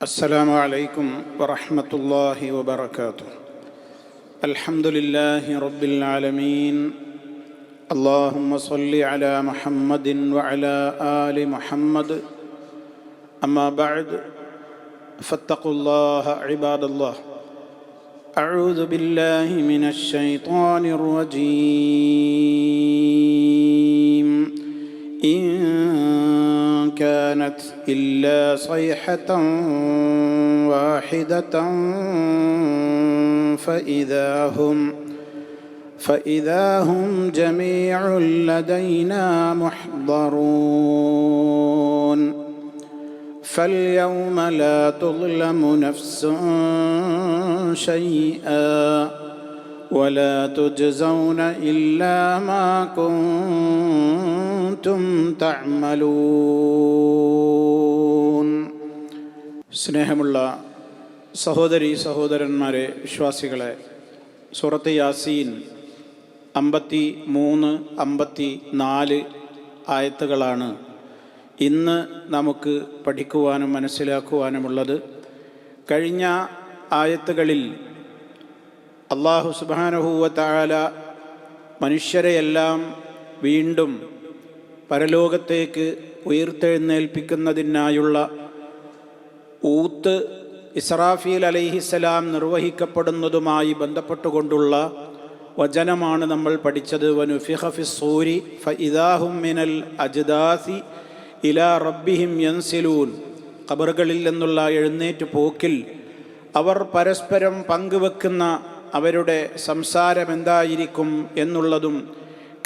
السلام عليكم ورحمة الله وبركاته. الحمد لله رب العالمين. اللهم صل على محمد وعلى آل محمد. أما بعد فاتقوا الله عباد الله. أعوذ بالله من الشيطان الرجيم. إن كانت إلا صيحة واحدة فإذا هم جميع لدينا محضرون. فاليوم لا تظلم نفس شيئا ولا تجزون إلا ما كنتم تعملون. സ്നേഹമുള്ള സഹോദരീ സഹോദരന്മാരെ, വിശ്വാസികളെ, സൂറത്ത് യാസീൻ 53, 54 ആയത്തുകളാണ് ഇന്ന് നമുക്ക് പഠിക്കുവാനും മനസ്സിലാക്കുവാനുമുള്ളത്. കഴിഞ്ഞ ആയത്തുകളിൽ അല്ലാഹു സുബ്ഹാനഹു വ തആല മനുഷ്യരെയെല്ലാം വീണ്ടും പരലോകത്തേക്ക് ഉയർത്തെഴുന്നേൽപ്പിക്കുന്നതിനായുള്ള ഊത്ത് ഇസ്രാഫീൽ അലൈഹിസ്സലാം നിർവഹിക്കപ്പെടുന്നതുമായി ബന്ധപ്പെട്ടുകൊണ്ടുള്ള വചനമാണ് നമ്മൾ പഠിച്ചത്. വനുഫിഖ ഫിസ്സൂരി ഫഇദാഹും മിനൽ അജ്ദാസി ഇലാ റബ്ബിഹിം യൻസിലൂൻ. ഖബറുകളിൽ നിന്നുള്ള എഴുന്നേറ്റ് പോക്കിൽ അവർ പരസ്പരം പങ്കുവെക്കുന്ന അവരുടെ സംസാരം എന്തായിരിക്കും എന്നുള്ളതും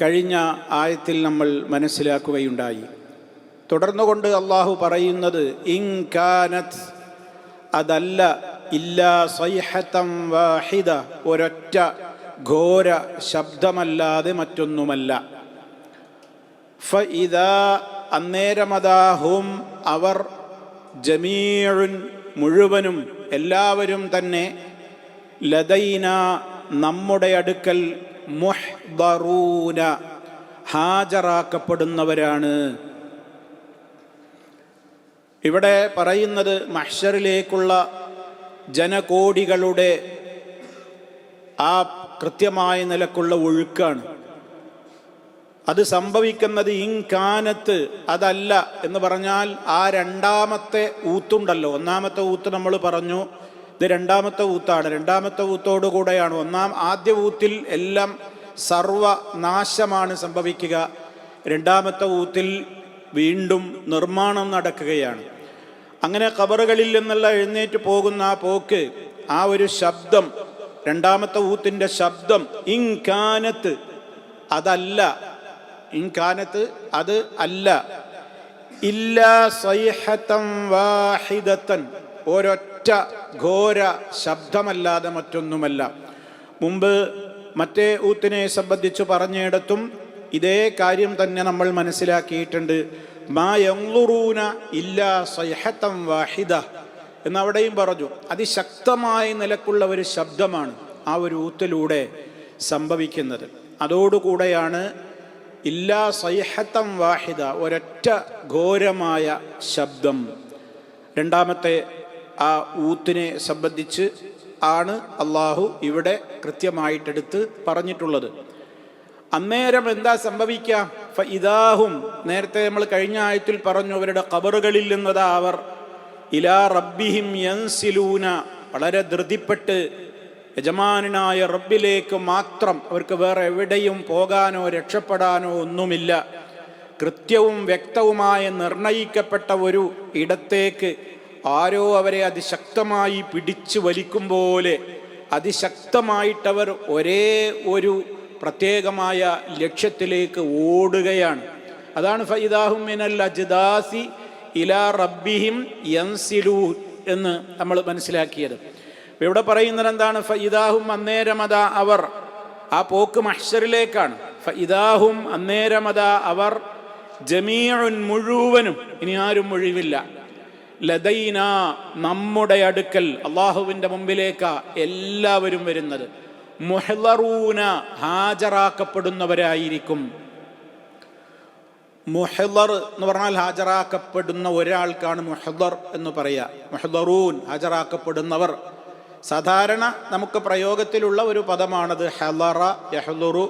കഴിഞ്ഞ ആയത്തിൽ നമ്മൾ മനസ്സിലാക്കുകയുണ്ടായി. തുടർന്നുകൊണ്ട് അള്ളാഹു പറയുന്നത് ഇൻ കാനത്, അതല്ല, ഇല്ലാ സൈഹതൻ വാഹിദ, ഒരൊറ്റ ഘോര ശബ്ദമല്ലാതെ മറ്റൊന്നുമല്ല. ഫഇദാ, അന്നേരമദാഹും അവർ, ജമീഉൻ മുഴുവനും എല്ലാവരും തന്നെ, ലദൈന നമ്മുടെ അടുക്കൽ, മുഹ്ദറൂന ഹാജരാക്കപ്പെടുന്നവരാണ്. ഇവിടെ പറയുന്നത് മഹ്ശറിലേക്കുള്ള ജനകോടികളുടെ ആ കൃത്യമായ നിലക്കുള്ള ഒഴുക്കാണ്. അത് സംഭവിക്കുന്നത് ഇൻകാനത്ത്, അതല്ല എന്ന് പറഞ്ഞാൽ ആ രണ്ടാമത്തെ ഊത്തുണ്ടല്ലോ. ഒന്നാമത്തെ ഊത്ത് നമ്മൾ പറഞ്ഞു, ഇത് രണ്ടാമത്തെ ഊത്താണ്. രണ്ടാമത്തെ ഊത്തോടുകൂടെയാണ്. ആദ്യ ഊത്തിൽ എല്ലാം സർവനാശമാണ് സംഭവിക്കുക. രണ്ടാമത്തെ ഊത്തിൽ വീണ്ടും നിർമ്മാണം നടക്കുകയാണ്. അങ്ങനെ ഖബറുകളിൽ നിന്നുള്ള എഴുന്നേറ്റ് പോകുന്ന ആ പോക്ക്, ആ ഒരു ശബ്ദം, രണ്ടാമത്തെ ഊത്തിൻ്റെ ശബ്ദം, ഇൻകാനത്ത്, അതല്ല, ഇൻകാനത്ത്, അത് അല്ല, ഇല്ലാ സൈഹതൻ വാഹിദതൻ, ഒരൊറ്റ ഘോര ശബ്ദമല്ലാതെ മറ്റൊന്നുമല്ല. മുമ്പ് മറ്റേ ഊത്തിനെ സംബന്ധിച്ച് പറഞ്ഞിടത്തും ഇതേ കാര്യം തന്നെ നമ്മൾ മനസ്സിലാക്കിയിട്ടുണ്ട്. മാ യൻളുറൂന ഇല്ലാ സൈഹതൻ വാഹിദ എന്നവിടെയും പറഞ്ഞു. അതിശക്തമായ നിലക്കുള്ള ഒരു ശബ്ദമാണ് ആ ഒരു ഊത്തിലൂടെ സംഭവിക്കുന്നത്. അതോടുകൂടെയാണ് ഇല്ലാ സൈഹതൻ വാഹിദ, ഒരൊറ്റ ഘോരമായ ശബ്ദം. രണ്ടാമത്തെ ആ ഊത്തിനെ സംബന്ധിച്ച് ആണ് അള്ളാഹു ഇവിടെ കൃത്യമായിട്ടെടുത്ത് പറഞ്ഞിട്ടുള്ളത്. അന്നേരം എന്താ സംഭവിക്കുക? ഫഇദാഹും, നേരത്തെ നമ്മൾ കഴിഞ്ഞ ആയത്തിൽ പറഞ്ഞു, അവരുടെ ഖബറുകളിൽ നിന്നതാ അവർ, ഇലാ റബ്ബിഹിം യൻസിലൂന, വളരെ ധൃതിപ്പെട്ട് യജമാനായ റബ്ബിലേക്ക് മാത്രം, അവർക്ക് വേറെ എവിടെയും പോകാനോ രക്ഷപ്പെടാനോ ഒന്നുമില്ല, കൃത്യവും വ്യക്തവുമായ നിർണയിക്കപ്പെട്ട ഒരു ഇടത്തേക്ക് ആരോ അവരെ അതിശക്തമായി പിടിച്ചു വലിക്കും പോലെ അതിശക്തമായിട്ടവർ ഒരേ ഒരു പ്രത്യേകമായ ലക്ഷ്യത്തിലേക്ക് ഓടുകയാണ്. അതാണ് ഫഇദാഹും മിനൽ അജ്ദാസി ഇലാ റബ്ബിഹിം യൻസിലൂൻ എന്ന് നമ്മൾ മനസ്സിലാക്കിയത്. ഇവിടെ പറയുന്നത് എന്താണ്? ഫഇദാഹും, അന്നേരമതാ അവർ, ആ പോക്ക് മഹ്ശറിലേക്കാണ്. ഫഇദാഹും, അന്നേരമതാ അവർ, ജമീഉൻ മുഴുവനും, ഇനി ആരും ഒഴിവില്ല, ലദൈന നമ്മുടെ അടുക്കൽ, അള്ളാഹുവിൻ്റെ മുമ്പിലേക്കാ എല്ലാവരും വരുന്നത്, മുഹ്ളറൂന ഹാജരാക്കപ്പെടുന്നവരായിരിക്കും. മുഹ്ദർ എന്ന് പറഞ്ഞാൽ ഹാജരാക്കപ്പെടുന്ന ഒരാൾക്കാണ് മുഹ്ദർ എന്ന് പറയുക. മുഹ്ദറൂൻ, ഹാജരാക്കപ്പെടുന്നവർ. സാധാരണ നമുക്ക് പ്രയോഗത്തിലുള്ള ഒരു പദമാണത്. ഹലറ, യഹ്ലുറു,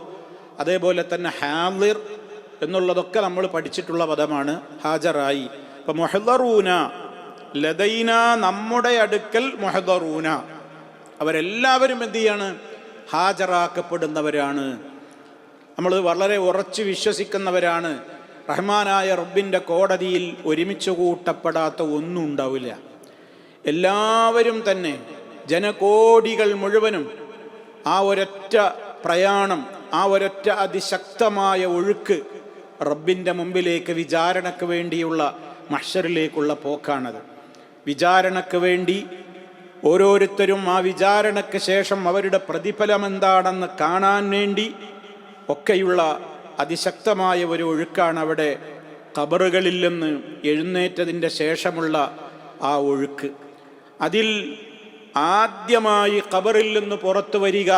അതേപോലെ തന്നെ ഹാദിർ എന്നുള്ളതൊക്കെ നമ്മൾ പഠിച്ചിട്ടുള്ള പദമാണ്. ഹാജറായി. അപ്പം മുഹ്ദറൂന ലദൈന, നമ്മുടെ അടുക്കൽ മുഹ്ദറൂന, അവരെല്ലാവരും എന്ത് ചെയ്യാണ്? ഹാജരാക്കപ്പെടുന്നവരാണ്. നമ്മൾ വളരെ ഉറച്ചു വിശ്വസിക്കുന്നവരാണ്. റഹ്മാനായ റബ്ബിൻ്റെ കോടതിയിൽ ഒരുമിച്ച് കൂട്ടപ്പെടാത്ത ഒന്നും ഉണ്ടാവില്ല. എല്ലാവരും തന്നെ, ജനകോടികൾ മുഴുവനും ആ ഒരൊറ്റ പ്രയാണം, ആ ഒരൊറ്റ അതിശക്തമായ ഒഴുക്ക് റബ്ബിൻ്റെ മുമ്പിലേക്ക് വിചാരണയ്ക്ക് വേണ്ടിയുള്ള മഹ്ശറിലേക്കുള്ള പോക്കാണത്. വിചാരണയ്ക്ക് വേണ്ടി ഓരോരുത്തരും ആ വിചാരണയ്ക്ക് ശേഷം അവരുടെ പ്രതിഫലം എന്താണെന്ന് കാണാൻ വേണ്ടി ഒക്കെയുള്ള അതിശക്തമായ ഒരു ഒഴുക്കാണ് അവിടെ. ഖബറുകളിൽ നിന്ന് എഴുന്നേറ്റതിൻ്റെ ശേഷമുള്ള ആ ഒഴുക്ക്. അതിൽ ആദ്യമായി ഖബറിൽ നിന്ന് പുറത്തു വരിക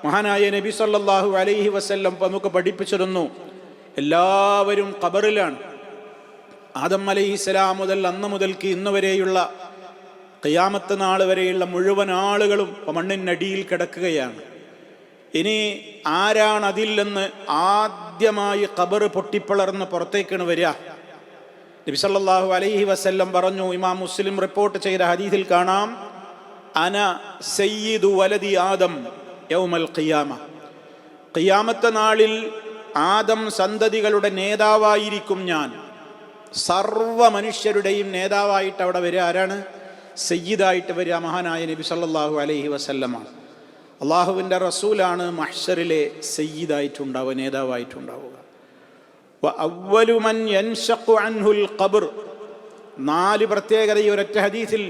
മഹാനായ നബി സല്ലല്ലാഹു അലൈഹി വസല്ലം നമുക്ക് പഠിപ്പിച്ചിരുന്നു. എല്ലാവരും ഖബറിലാണ്. ആദം അലൈഹിസ്സലാം മുതൽ അന്ന് മുതൽക്ക് ഇന്ന് വരെയുള്ള ഖിയാമത്ത് നാൾ വരെയുള്ള മുഴുവൻ ആളുകളും മണ്ണിനടിയിൽ കിടക്കുകയാണ്. ഇനി ആരാണ് അതിൽ നിന്ന് ആദ്യമായി ഖബർ പൊട്ടിപ്പിളർന്ന് പുറത്തേക്കാണ് വരിക? നബി സല്ലല്ലാഹു അലൈഹി വസല്ലം പറഞ്ഞു, ഇമാം മുസ്ലിം റിപ്പോർട്ട് ചെയ്ത ഹദീസിൽ കാണാം, അന സയ്യിദു വലദി ആദം യൗമൽ ഖിയാമ. ഖിയാമത്ത് നാളിൽ ആദം സന്തതികളുടെ നേതാവായിരിക്കും ഞാൻ. സർവ മനുഷ്യരുടെയും നേതാവായിട്ട് അവിടെ വരിക ആരാണ്? സയ്യിദായിട്ട് വരിക മഹാനായ നബി സല്ലല്ലാഹു അലൈഹി വസല്ലമാണ്. അള്ളാഹുവിൻ്റെ റസൂലാണ് മഹ്ശറിലെ സയ്യിദായിട്ടുണ്ടാവുക, നേതാവായിട്ടുണ്ടാവുക. അവ്വലു മൻ യൻശഖു അൻഹുൽ ഖബ്ർ. 4 പ്രത്യേകത ഈ ഒരൊറ്റ ഹദീസിൽ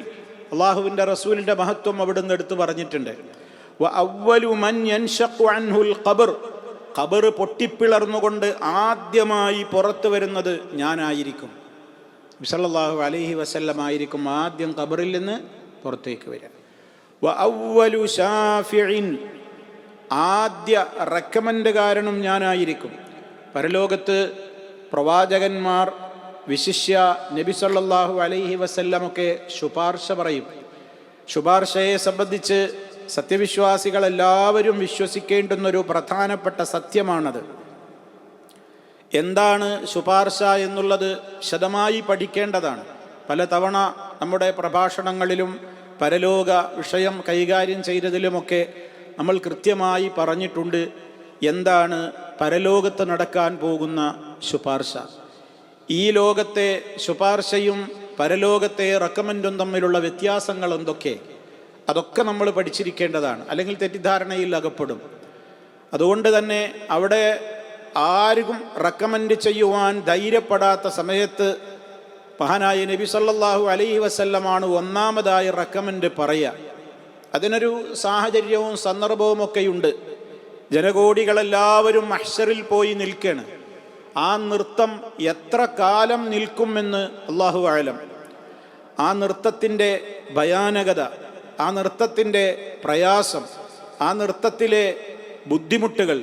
അള്ളാഹുവിൻ്റെ റസൂലിൻ്റെ മഹത്വം അവിടുന്ന് എടുത്തു പറഞ്ഞിട്ടുണ്ട്. അവ്വലു മൻ യൻശഖു അൻഹുൽ ഖബ്ർ. ഖബർ പൊട്ടിപ്പിളർന്നുകൊണ്ട് ആദ്യമായി പുറത്തു വരുന്നത് ഞാനായിരിക്കും. നബി സല്ലല്ലാഹു അലൈഹി വസല്ലം ആയിരിക്കും ആദ്യം ഖബറിൽ നിന്ന് പുറത്തേക്ക് വരിക. വഅവ്വലു ശാഫിഇൻ. ആദ്യ റെക്കമെൻഡുകാരനും ഞാനായിരിക്കും. പരലോകത്ത് പ്രവാചകന്മാർ, വിശിഷ്യ നബി സല്ലല്ലാഹു അലൈഹി വസല്ലമൊക്കെ ശുപാർശ പറയും. ശുപാർശയെ സംബന്ധിച്ച് സത്യവിശ്വാസികളെല്ലാവരും വിശ്വസിക്കേണ്ടുന്നൊരു പ്രധാനപ്പെട്ട സത്യമാണത്. എന്താണ് ശുപാർശ എന്നുള്ളത് വിശദമായി പഠിക്കേണ്ടതാണ്. പലതവണ നമ്മുടെ പ്രഭാഷണങ്ങളിലും പരലോക വിഷയം കൈകാര്യം ചെയ്തതിലുമൊക്കെ നമ്മൾ കൃത്യമായി പറഞ്ഞിട്ടുണ്ട് എന്താണ് പരലോകത്ത് നടക്കാൻ പോകുന്ന ശുപാർശ. ഈ ലോകത്തെ ശുപാർശയും പരലോകത്തെ റെക്കമെൻഡും തമ്മിലുള്ള വ്യത്യാസങ്ങൾ എന്തൊക്കെ, അതൊക്കെ നമ്മൾ പഠിച്ചിരിക്കേണ്ടതാണ്. അല്ലെങ്കിൽ തെറ്റിദ്ധാരണയിൽ അകപ്പെടും. അതുകൊണ്ട് തന്നെ അവിടെ ആർക്കും റെക്കമെൻഡ് ചെയ്യുവാൻ ധൈര്യപ്പെടാത്ത സമയത്ത് മഹാനായ നബി സല്ലല്ലാഹു അലൈഹി വസല്ലമാണ് ഒന്നാമതായി റെക്കമെൻഡ് പറയുക. അതിനൊരു സാഹചര്യവും സന്ദർഭവും ഒക്കെയുണ്ട്. ജനകോടികളെല്ലാവരും മഹ്ശറിൽ പോയി നിൽക്കുകയാണ്. ആ നൃത്തം എത്ര കാലം നിൽക്കുമെന്ന് അല്ലാഹു അഅലം. ആ നൃത്തത്തിൻ്റെ ഭയാനകത, ആ നൃത്തത്തിൻ്റെ പ്രയാസം, ആ നൃത്തത്തിലെ ബുദ്ധിമുട്ടുകൾ,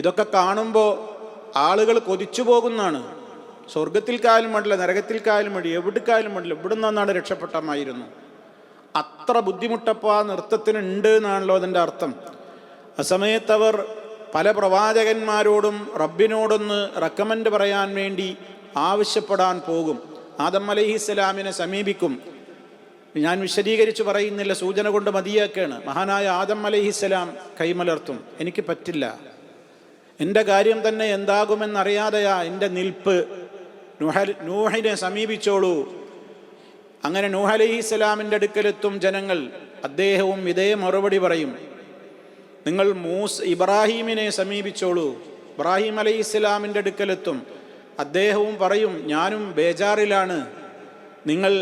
ഇതൊക്കെ കാണുമ്പോൾ ആളുകൾ കൊതിച്ചു പോകുന്നതാണ്. സ്വർഗത്തിൽ കാലും വേണ്ടില്ല, നരകത്തിൽ കാലും വേണ്ടി, എവിടേക്കായാലും വേണ്ടില്ല, ഇവിടെ നിന്നാണ് രക്ഷപ്പെട്ടാമായിരുന്നു. അത്ര ബുദ്ധിമുട്ടപ്പോൾ ആ നൃത്തത്തിനുണ്ട് എന്നാണല്ലോ അതിൻ്റെ അർത്ഥം. ആ സമയത്ത് അവർ പല പ്രവാചകന്മാരോടും റബ്ബിനോടൊന്ന് റെക്കമെൻഡ് പറയാൻ വേണ്ടി ആവശ്യപ്പെടാൻ പോകും. ആദം അലൈഹിസ്സലാമിനെ സമീപിക്കും. ഞാൻ വിശദീകരിച്ച് പറയുന്നില്ല, സൂചന കൊണ്ട് മതിയാക്കാണ്. മഹാനായ ആദം അലൈഹിസ്സലാം കൈമലർത്തും, എനിക്ക് പറ്റില്ല, എൻ്റെ കാര്യം തന്നെ എന്താകുമെന്നറിയാതെയാ എൻ്റെ നിൽപ്പ്, നൂഹിനെ സമീപിച്ചോളൂ. അങ്ങനെ നൂഹ് അലൈഹിസ്സലാമിൻ്റെ അടുക്കലെത്തും ജനങ്ങൾ. അദ്ദേഹവും ഇതേ മറുപടി പറയും, നിങ്ങൾ ഇബ്രാഹീമിനെ സമീപിച്ചോളൂ. ഇബ്രാഹിം അലൈഹിസ്സലാമിൻ്റെ അടുക്കലെത്തും. അദ്ദേഹവും പറയും, ഞാനും ബേജാറിലാണ്, നിങ്ങൾ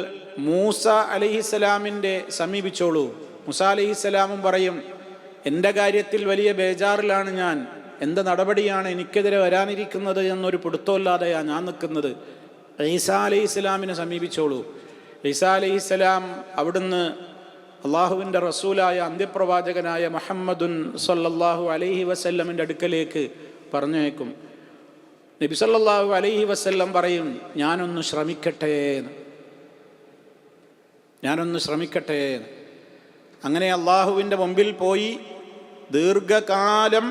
മൂസ അലൈഹിസ്സലാമിൻ്റെ സമീപിച്ചോളൂ. മൂസ അലൈഹിസ്സലാമും പറയും, എൻ്റെ കാര്യത്തിൽ വലിയ ബേജാറിലാണ് ഞാൻ, എന്ത് നടപടിയാണ് എനിക്കെതിരെ വരാനിരിക്കുന്നത് എന്നൊരു പിടുത്തമില്ലാതെയാണ് ഞാൻ നിൽക്കുന്നത്. ഈസാ അലൈഹിസ്സലാമിനെ സമീപിച്ചോളൂ. ഈസാ അലൈഹിസ്സലാം അവിടുന്ന് അള്ളാഹുവിൻ്റെ റസൂലായ അന്ത്യപ്രവാചകനായ മുഹമ്മദുൻ സല്ലല്ലാഹു അലൈഹി വസല്ലമിൻ്റെ അടുക്കലേക്ക് പറഞ്ഞേക്കും. നബി സല്ലല്ലാഹു അലൈഹി വസല്ലം പറയും, ഞാനൊന്ന് ശ്രമിക്കട്ടെ. അങ്ങനെ അള്ളാഹുവിൻ്റെ മുമ്പിൽ പോയി ദീർഘകാലം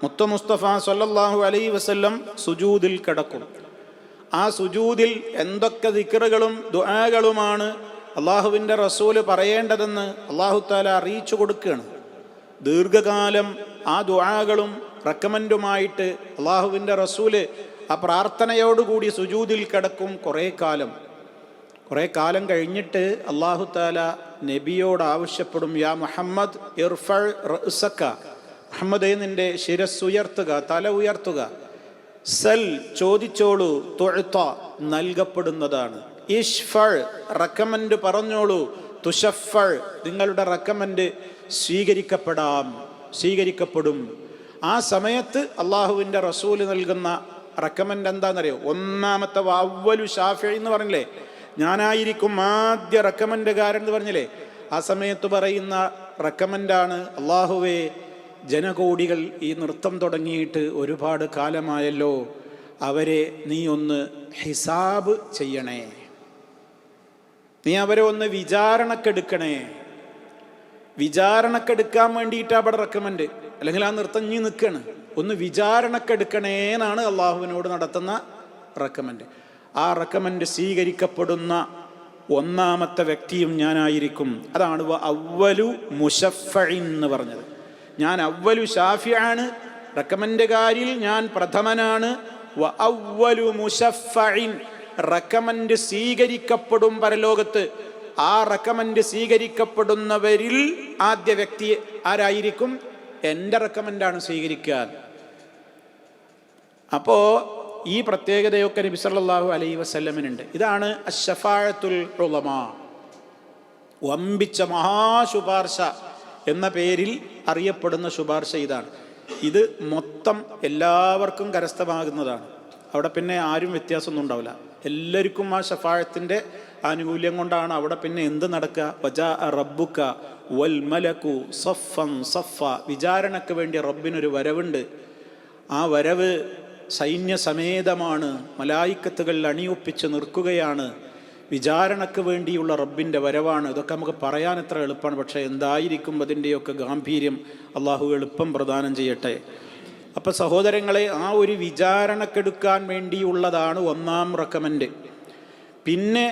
മുത്ത മുസ്തഫ സല്ലല്ലാഹു അലൈഹി വസല്ലം സുജൂദിൽ കിടക്കും. ആ സുജൂദിൽ എന്തൊക്കെ ദിക്റുകളും ദുആകളുമാണ് അള്ളാഹുവിൻ്റെ റസൂല് പറയേണ്ടതെന്ന് അള്ളാഹു തആല അറിയിച്ചു കൊടുക്കുകയാണ്. ദീർഘകാലം ആ ദുആകളും റെക്കമെൻഡുമായിട്ട് അള്ളാഹുവിൻ്റെ റസൂല് ആ പ്രാർത്ഥനയോടുകൂടി സുജൂദിൽ കിടക്കും. കുറേ കാലം കഴിഞ്ഞിട്ട് അള്ളാഹു തആല നബിയോട് ആവശ്യപ്പെടും, യാ മുഹമ്മദ് ഇർഫഅ റഅസക, മുഹമ്മദേ നിന്റെ ശിരസ്സുയർത്തുക, തല ഉയർത്തുക. സൽ ചോദിച്ചോളൂ, തുഅത നൽകപ്പെടുന്നതാണ്. ഇശ്ഫഅ റെക്കമെൻഡ് പറഞ്ഞോളൂ, തുശഫഅ നിങ്ങളുടെ റെക്കമെൻഡ് സ്വീകരിക്കപ്പെടും. ആ സമയത്ത് അള്ളാഹുവിൻ്റെ റസൂല് നൽകുന്ന റെക്കമെൻഡ് എന്താണെന്നറിയോ? ഒന്നാമത്തെ അവ്വലു ഷാഫിഈ എന്ന് പറഞ്ഞില്ലേ, ഞാനായിരിക്കും ആദ്യ റെക്കമെൻഡുകാരൻ എന്ന് പറഞ്ഞില്ലേ, ആ സമയത്ത് പറയുന്ന റെക്കമെൻഡാണ്, അള്ളാഹുവേ ജനകോടികൾ ഈ നൃത്തം തുടങ്ങിയിട്ട് ഒരുപാട് കാലമായല്ലോ, അവരെ നീ ഒന്ന് ഹിസാബ് ചെയ്യണേ, നീ അവരെ ഒന്ന് വിചാരണക്കെടുക്കാൻ വേണ്ടിയിട്ട് അവിടെ റെക്കമെൻഡ്, അല്ലെങ്കിൽ ആ നൃത്തം നീ നിൽക്കുകയാണ്, ഒന്ന് വിചാരണക്കെടുക്കണേ എന്നാണ് അള്ളാഹുവിനോട് നടത്തുന്ന റെക്കമെൻഡ്. ആ റെക്കമെൻഡ് സ്വീകരിക്കപ്പെടുന്ന ഒന്നാമത്തെ വ്യക്തിയും ഞാനായിരിക്കും. അതാണ് അവ്വലു മുശഫഇൻ എന്ന് പറഞ്ഞത്. ഞാൻ അവ്വലു ഷാഫിആണ്, റെക്കമെൻഡുകാരിൽ ഞാൻ പ്രഥമനാണ്. വ അവ്വലു മുശഫഇൻ റെക്കമെൻഡ് സ്വീകരിക്കപ്പെടും പരലോകത്ത്. ആ റെക്കമെൻഡ് സ്വീകരിക്കപ്പെടുന്നവരിൽ ആദ്യ വ്യക്തി ആരായിരിക്കും? എൻ്റെ റെക്കമെൻഡാണ് സ്വീകരിക്കുക. അപ്പോൾ ഈ പ്രത്യേകതയൊക്കെ നബി സല്ലല്ലാഹു അലൈഹി വസല്ലമിനുണ്ട്. ഇതാണ് അശ്ശഫാഅത്തുൽ ഉളമാ, വമ്പിച്ച മഹാശുപാർശ എന്ന പേരിൽ അറിയപ്പെടുന്ന ശുപാർശ ഇതാണ്. ഇത് മൊത്തം എല്ലാവർക്കും കരസ്ഥമാകുന്നതാണ്. അവിടെ പിന്നെ ആരും വ്യത്യാസമൊന്നും ഉണ്ടാവില്ല. എല്ലാവർക്കും ആ ശഫാഅത്തിൻ്റെ ആനുകൂല്യം കൊണ്ടാണ് അവിടെ പിന്നെ എന്ത് നടക്കുക? വജാഅ റബ്ബുക വൽ മലകു സഫൻ സഫ. വിചാരണയ്ക്ക് വേണ്ടി റബ്ബിനൊരു വരവുണ്ട്. ആ വരവ് സൈന്യസമേതമാണ്, മലായിക്കത്തുകൾ അണിയൊപ്പിച്ച് നിൽക്കുകയാണ്. വിചാരണയ്ക്ക് വേണ്ടിയുള്ള റബ്ബിൻ്റെ വരവാണ്. ഇതൊക്കെ നമുക്ക് പറയാൻ എത്ര എളുപ്പമാണ്, പക്ഷേ എന്തായിരിക്കും അതിൻ്റെയൊക്കെ ഗാംഭീര്യം? അള്ളാഹു എളുപ്പം പ്രദാനം ചെയ്യട്ടെ. അപ്പം സഹോദരങ്ങളെ, ആ ഒരു വിചാരണക്കെടുക്കാൻ വേണ്ടിയുള്ളതാണ് ഒന്നാം റെക്കമെൻഡ്. പിന്നെ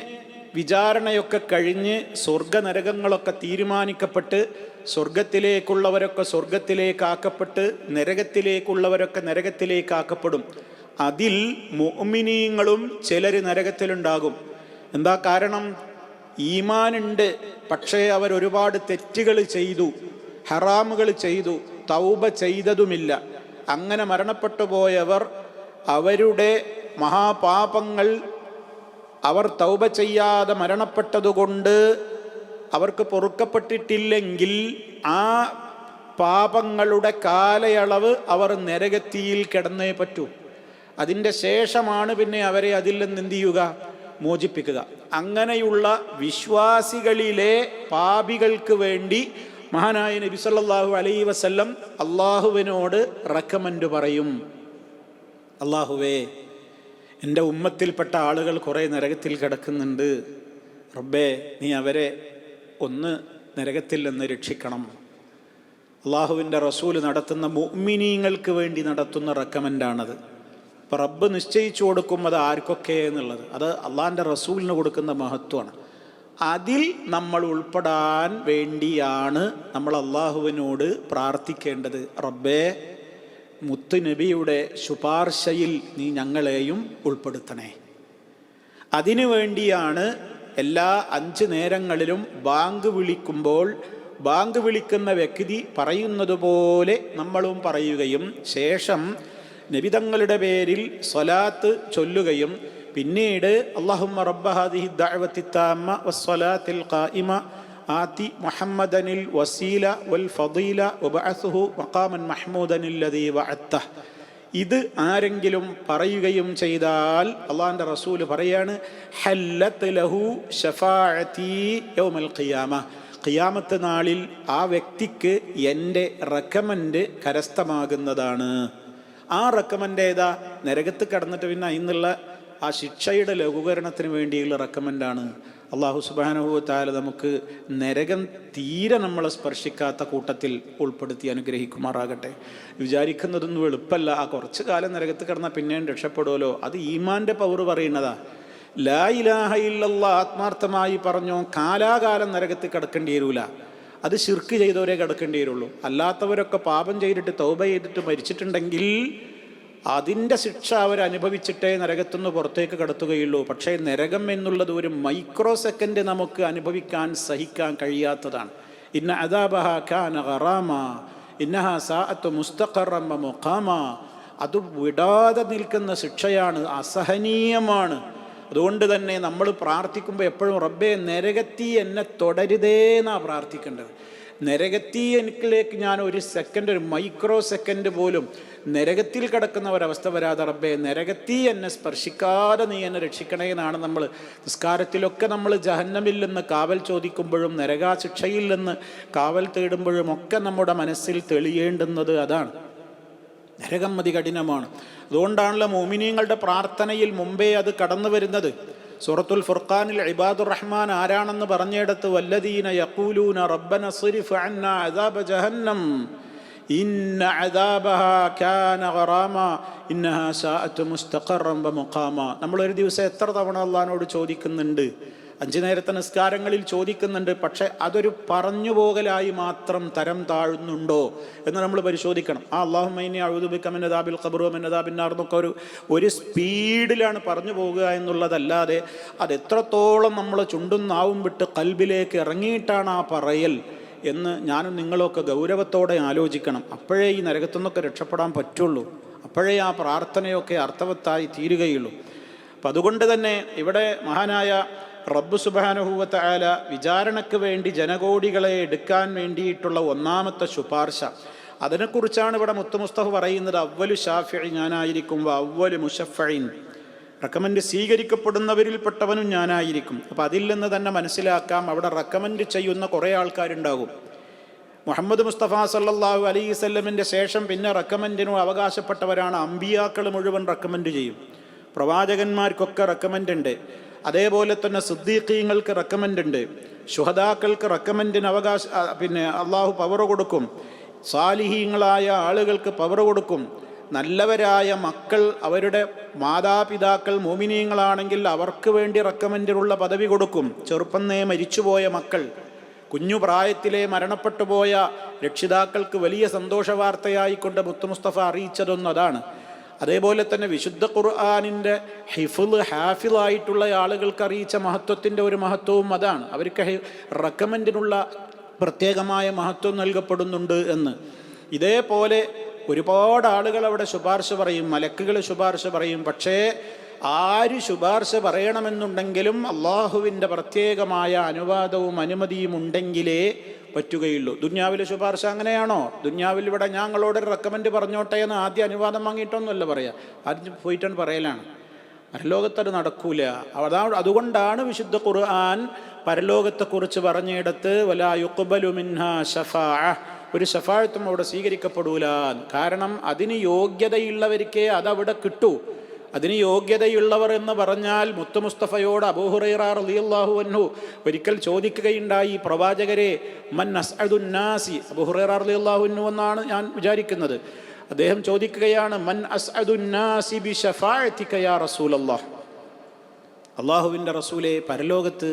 വിചാരണയൊക്കെ കഴിഞ്ഞ് സ്വർഗനരകങ്ങളൊക്കെ തീരുമാനിക്കപ്പെട്ട് സ്വർഗത്തിലേക്കുള്ളവരൊക്കെ സ്വർഗത്തിലേക്കാക്കപ്പെട്ട് നരകത്തിലേക്കുള്ളവരൊക്കെ നരകത്തിലേക്കാക്കപ്പെടും. അതിൽ മുഅ്മിനീങ്ങളും ചിലർ നരകത്തിലുണ്ടാകും. എന്താ കാരണം? ഈമാനുണ്ട്, പക്ഷേ അവരൊരുപാട് തെറ്റുകൾ ചെയ്തു, ഹറാമുകൾ ചെയ്തു, തൗബ ചെയ്തതുമില്ല. അങ്ങനെ മരണപ്പെട്ടു പോയവർ അവരുടെ മഹാപാപങ്ങൾ അവർ തൗബ ചെയ്യാതെ മരണപ്പെട്ടതുകൊണ്ട് അവർക്ക് പൊറുക്കപ്പെട്ടിട്ടില്ലെങ്കിൽ ആ പാപങ്ങളുടെ കാലയളവ് അവർ നരകത്തിയിൽ കിടന്നേ പറ്റൂ. അതിൻ്റെ ശേഷമാണ് പിന്നെ അവരെ അതിൽ നിന്ന് എന്ത് ചെയ്യുക? മോചിപ്പിക്കുക. അങ്ങനെയുള്ള വിശ്വാസികളിലെ പാപികൾക്ക് വേണ്ടി മഹാനായ നബി സല്ലല്ലാഹു അലൈഹി വസല്ലം അള്ളാഹുവിനോട് റെക്കമെൻഡ് പറയും. അള്ളാഹുവേ, എൻ്റെ ഉമ്മത്തിൽപ്പെട്ട ആളുകൾ കുറേ നരകത്തിൽ കിടക്കുന്നുണ്ട്, റബ്ബേ നീ അവരെ ഒന്ന് നരകത്തിൽ നിന്ന് രക്ഷിക്കണം. അള്ളാഹുവിൻ്റെ റസൂല് നടത്തുന്ന മുഅ്മിനീങ്ങൾക്ക് വേണ്ടി നടത്തുന്ന റെക്കമെൻഡാണത്. അപ്പോൾ റബ്ബ് നിശ്ചയിച്ചു കൊടുക്കും അത് ആർക്കൊക്കെ എന്നുള്ളത്. അത് അള്ളാഹിൻ്റെ റസൂലിന് കൊടുക്കുന്ന മഹത്വമാണ്. അതിൽ നമ്മൾ ഉൾപ്പെടാൻ വേണ്ടിയാണ് നമ്മൾ അള്ളാഹുവിനോട് പ്രാർത്ഥിക്കേണ്ടത്. റബ്ബേ, മുത്ത് നബിയുടെ ശുപാർശയിൽ നീ ഞങ്ങളെയും ഉൾപ്പെടുത്തണേ. അതിനു വേണ്ടിയാണ് എല്ലാ 5 നേരങ്ങളിലും ബാങ്ക് വിളിക്കുമ്പോൾ ബാങ്ക് വിളിക്കുന്ന വ്യക്തി പറയുന്നത് പോലെ നമ്മളും പറയുകയും ശേഷം നബിതങ്ങളുടെ പേരിൽ സ്വലാത്ത് ചൊല്ലുകയും പിന്നീട് അല്ലാഹുമ്മ റബ്ബ ഹാദിഹി ദഅവത്തി താമ്മ വസ്സലാത്തിൽ ഖായിമ ആതി മുഹമ്മദനിൽ വസീല വൽ ഫദീല വബഅത്ഹു മഖാമൻ മഹ്മൂദനില്ലദീ വഅത്ത. ഇത് ആരെങ്കിലും പറയുകയും ചെയ്താൽ അള്ളാഹിൻ്റെ റസൂല് പറയാണ്, ഹല്ലത്ത് ലഹു ശഫാഅതി യൗമൽ ഖിയാമ. ഖിയാമത്ത് നാളിൽ ആ വ്യക്തിക്ക് എൻ്റെ റെക്കമെൻഡ് കരസ്ഥമാകുന്നതാണ്. ആ റെക്കമെൻഡ് ഏതാ? നരകത്ത് കടന്നിട്ട് പിന്നെ അതിന്നുള്ള ആ ശിക്ഷയുടെ ലഘൂകരണത്തിന് വേണ്ടിയുള്ള റെക്കമെൻഡാണ്. അള്ളാഹു സുബ്ഹാനഹു വ തആല നമുക്ക് നരകം തീരെ നമ്മളെ സ്പർശിക്കാത്ത കൂട്ടത്തിൽ ഉൾപ്പെടുത്തി അനുഗ്രഹിക്കുമാറാകട്ടെ. വിചാരിക്കുന്നതൊന്നും എളുപ്പമല്ല. ആ കുറച്ച് കാലം നരകത്ത് കിടന്നാൽ പിന്നെയും രക്ഷപ്പെടുമല്ലോ. അത് ഈമാൻ്റെ പവർ പറയുന്നതാ. ലാ ഇലാഹ ഇല്ലല്ലാഹ് ആത്മാർത്ഥമായി പറഞ്ഞോ കാലാകാലം നരകത്ത് കിടക്കേണ്ടി വരൂല. അത് ശിർക്ക് ചെയ്തവരെ കിടക്കേണ്ടി വരുള്ളൂ. അല്ലാത്തവരൊക്കെ പാപം ചെയ്തിട്ട് തൗബ ചെയ്തിട്ട് മരിച്ചിട്ടുണ്ടെങ്കിൽ അതിൻ്റെ ശിക്ഷ അവരനുഭവിച്ചിട്ടേ നരകത്തുനിന്ന് പുറത്തേക്ക് കടത്തുകയുള്ളൂ. പക്ഷേ നരകം എന്നുള്ളത് ഒരു മൈക്രോ സെക്കൻഡ് നമുക്ക് അനുഭവിക്കാൻ സഹിക്കാൻ കഴിയാത്തതാണ്. ഇന്ന അദാബഹ കാന ഗറാമ ഇന്നഹ സാഅത്തു മുസ്തഖറൻ വ മുഖാമ. അത് വിടാതെ നിൽക്കുന്ന ശിക്ഷയാണ്, അസഹനീയമാണ്. അതുകൊണ്ട് തന്നെ നമ്മൾ പ്രാർത്ഥിക്കുമ്പോൾ എപ്പോഴും റബ്ബേ നരകത്തി എന്നെ തുടരുതേ എന്നാണ് പ്രാർത്ഥിക്കേണ്ടത്. നരകത്തി എനിക്കിലേക്ക് ഞാൻ ഒരു സെക്കൻഡ്, ഒരു മൈക്രോ സെക്കൻഡ് പോലും നരകത്തിൽ കിടക്കുന്ന ഒരവസ്ഥ വരാതെ റബ്ബേ നരകത്തി എന്നെ സ്പർശിക്കാതെ നീ എന്നെ രക്ഷിക്കണേ എന്നാണ് നമ്മൾ നിസ്കാരത്തിലൊക്കെ നമ്മൾ ജഹന്നമിൽ നിന്ന് കാവൽ ചോദിക്കുമ്പോഴും നരകാശിക്ഷയിൽ നിന്ന് കാവൽ തേടുമ്പോഴും ഒക്കെ നമ്മുടെ മനസ്സിൽ തെളിയേണ്ടുന്നത് അതാണ്. നരകം അതികഠിനമാണ്. അതുകൊണ്ടാണല്ലോ മോമിനീങ്ങളുടെ പ്രാർത്ഥനയിൽ മുമ്പേ അത് കടന്നു വരുന്നത്. സൂറത്തുൽ ഫുർഖാനിൽ ഇബാദുർ റഹ്മാൻ ആരാണെന്ന് പറഞ്ഞിടത്ത് വല്ലദീന യഖൂലൂന റബ്ബന സ്രിഫ് അന്നാ അദാബ ജഹന്നം ഇന്ന അദാബഹാ കാന ഗറാമ ഇന്നഹാ സാഅത്ത് മുസ്തഖറൻ വ മുഖാമ. നമ്മളൊരു ദിവസം എത്ര തവണ അള്ളാഹിനോട് ചോദിക്കുന്നുണ്ട്? 5 നേരത്തെ നിസ്കാരങ്ങളിൽ ചോദിക്കുന്നുണ്ട്. പക്ഷെ അതൊരു പറഞ്ഞു പോകലായി മാത്രം തരം താഴുന്നുണ്ടോ എന്ന് നമ്മൾ പരിശോധിക്കണം. ആ അല്ലാഹുമ്മ ഇന്നി അഊദു ബിക മിൻ അദാബിൽ ഖബ്ർ വ മിൻ അദാബിൻ നാർ എന്നൊക്കെ ഒരു സ്പീഡിലാണ് പറഞ്ഞു പോകുക എന്നുള്ളതല്ലാതെ അത് എത്രത്തോളം നമ്മൾ ചുണ്ടും നാവും വിട്ട് കൽബിലേക്ക് ഇറങ്ങിയിട്ടാണ് ആ പറയൽ എന്ന് ഞാനും നിങ്ങളൊക്കെ ഗൗരവത്തോടെ ആലോചിക്കണം. അപ്പോഴേ ഈ നരകത്തുനിന്നൊക്കെ രക്ഷപ്പെടാൻ പറ്റുള്ളൂ. അപ്പോഴേ ആ പ്രാർത്ഥനയൊക്കെ അർത്ഥവത്തായി തീരുകയുള്ളൂ. അപ്പം അതുകൊണ്ട് തന്നെ ഇവിടെ മഹാനായ റബ്ബ് സുബ്ഹാനഹു വ തആല വിചാരണയ്ക്ക് വേണ്ടി ജനകോടികളെ എടുക്കാൻ വേണ്ടിയിട്ടുള്ള ഒന്നാമത്തെ ശുപാർശ, അതിനെക്കുറിച്ചാണ് ഇവിടെ മുത്ത് മുസ്തഫ പറയുന്നത്. അവ്വലു ഷാഫിഇ ഞാനായിരിക്കും, അവ്വലു മുശഫ്ഫഇൻ, റെക്കമെൻഡ് സ്വീകരിക്കപ്പെടുന്നവരിൽപ്പെട്ടവനും ഞാനായിരിക്കും. അപ്പം അതിൽ നിന്ന് തന്നെ മനസ്സിലാക്കാം അവിടെ റെക്കമെൻഡ് ചെയ്യുന്ന കുറേ ആൾക്കാരുണ്ടാകും. മുഹമ്മദ് മുസ്തഫ സല്ലല്ലാഹു അലൈഹി വസല്ലമിൻ്റെ ശേഷം പിന്നെ റെക്കമെൻഡിനും അവകാശപ്പെട്ടവരാണ്. അമ്പിയാക്കൾ മുഴുവൻ റെക്കമെൻഡ് ചെയ്യും. പ്രവാചകന്മാർക്കൊക്കെ റെക്കമെൻഡ് ഉണ്ട്. അതേപോലെ തന്നെ സിദ്ദീഖീങ്ങൾക്ക് റെക്കമെൻഡ് ഉണ്ട്. ശുഹദാക്കൾക്ക് റെക്കമെൻഡിന് അള്ളാഹു പവർ കൊടുക്കും. സാലിഹീങ്ങളായ ആളുകൾക്ക് പവർ കൊടുക്കും. നല്ലവരായ മക്കൾ, അവരുടെ മാതാപിതാക്കൾ മോമിനീങ്ങളാണെങ്കിൽ അവർക്ക് വേണ്ടി റെക്കമെൻഡിനുള്ള പദവി കൊടുക്കും. ചെറുപ്പന്നേ മരിച്ചുപോയ മക്കൾ, കുഞ്ഞു പ്രായത്തിലെ മരണപ്പെട്ടു പോയ രക്ഷിതാക്കൾക്ക് വലിയ സന്തോഷ വാർത്തയായിക്കൊണ്ട് മുത്ത് മുസ്തഫ അറിയിച്ചതൊന്നും അതാണ്. അതേപോലെ തന്നെ വിശുദ്ധ ഖുർആനിൻ്റെ ഹാഫിളായിട്ടുള്ള ആളുകൾക്ക് അറിയിച്ച മഹത്വത്തിൻ്റെ ഒരു മഹത്വവും അതാണ്. അവർക്ക് റെക്കമെൻഡിനുള്ള പ്രത്യേകമായ മഹത്വം നൽകപ്പെടുന്നുണ്ട് എന്ന്. ഇതേപോലെ ഒരുപാട് ആളുകൾ അവിടെ ശുപാർശ പറയും, മലക്കുകൾ ശുപാർശ പറയും. പക്ഷേ ആര് ശുപാർശ പറയണമെന്നുണ്ടെങ്കിലും അള്ളാഹുവിൻ്റെ പ്രത്യേകമായ അനുവാദവും അനുമതിയും ഉണ്ടെങ്കിലേ പറ്റുകയുള്ളൂ. ദുന്യാവിലെ ശുപാർശ അങ്ങനെയാണോ? ദുന്യാവിൽ ഇവിടെ ഞങ്ങളോട് റെക്കമെൻഡ് പറഞ്ഞോട്ടെ എന്ന് ആദ്യം അനുവാദം വാങ്ങിയിട്ടൊന്നുമല്ല പറയുക, ആദ്യം പോയിട്ടാണ് പറയലാണ്. പരലോകത്തത് നടക്കൂല. അതുകൊണ്ടാണ് വിശുദ്ധ ഖുർആൻ പരലോകത്തെക്കുറിച്ച് പറഞ്ഞിടത്ത് വലാ യുഖ്ബലു മിൻഹാ ശഫാഅ, ഒരു ശഫാഅത്തും അവിടെ സ്വീകരിക്കപ്പെടൂല. കാരണം അതിന് യോഗ്യതയുള്ളവർക്കേ അതവിടെ കിട്ടൂ. അതിന് യോഗ്യതയുള്ളവർ എന്ന് പറഞ്ഞാൽ മുത്ത് മുസ്തഫയോട് അബൂ ഹുറൈറ റളിയല്ലാഹു അൻഹു ഒരിക്കൽ ചോദിക്കുകയുണ്ടായി, പ്രവാചകരെ മൻ അസ്അദുൻ നാസി, അബൂ ഹുറൈറ റളിയല്ലാഹു അൻഹു എന്നാണ് ഞാൻ വിചാരിക്കുന്നത്. അദ്ദേഹം ചോദിക്കുകയാണ്, മൻ അസ്അദുൻ നാസി ബി ശഫാഅതിക യാ റസൂലല്ലാഹ്, അള്ളാഹുവിൻ്റെ റസൂലെ പരലോകത്ത്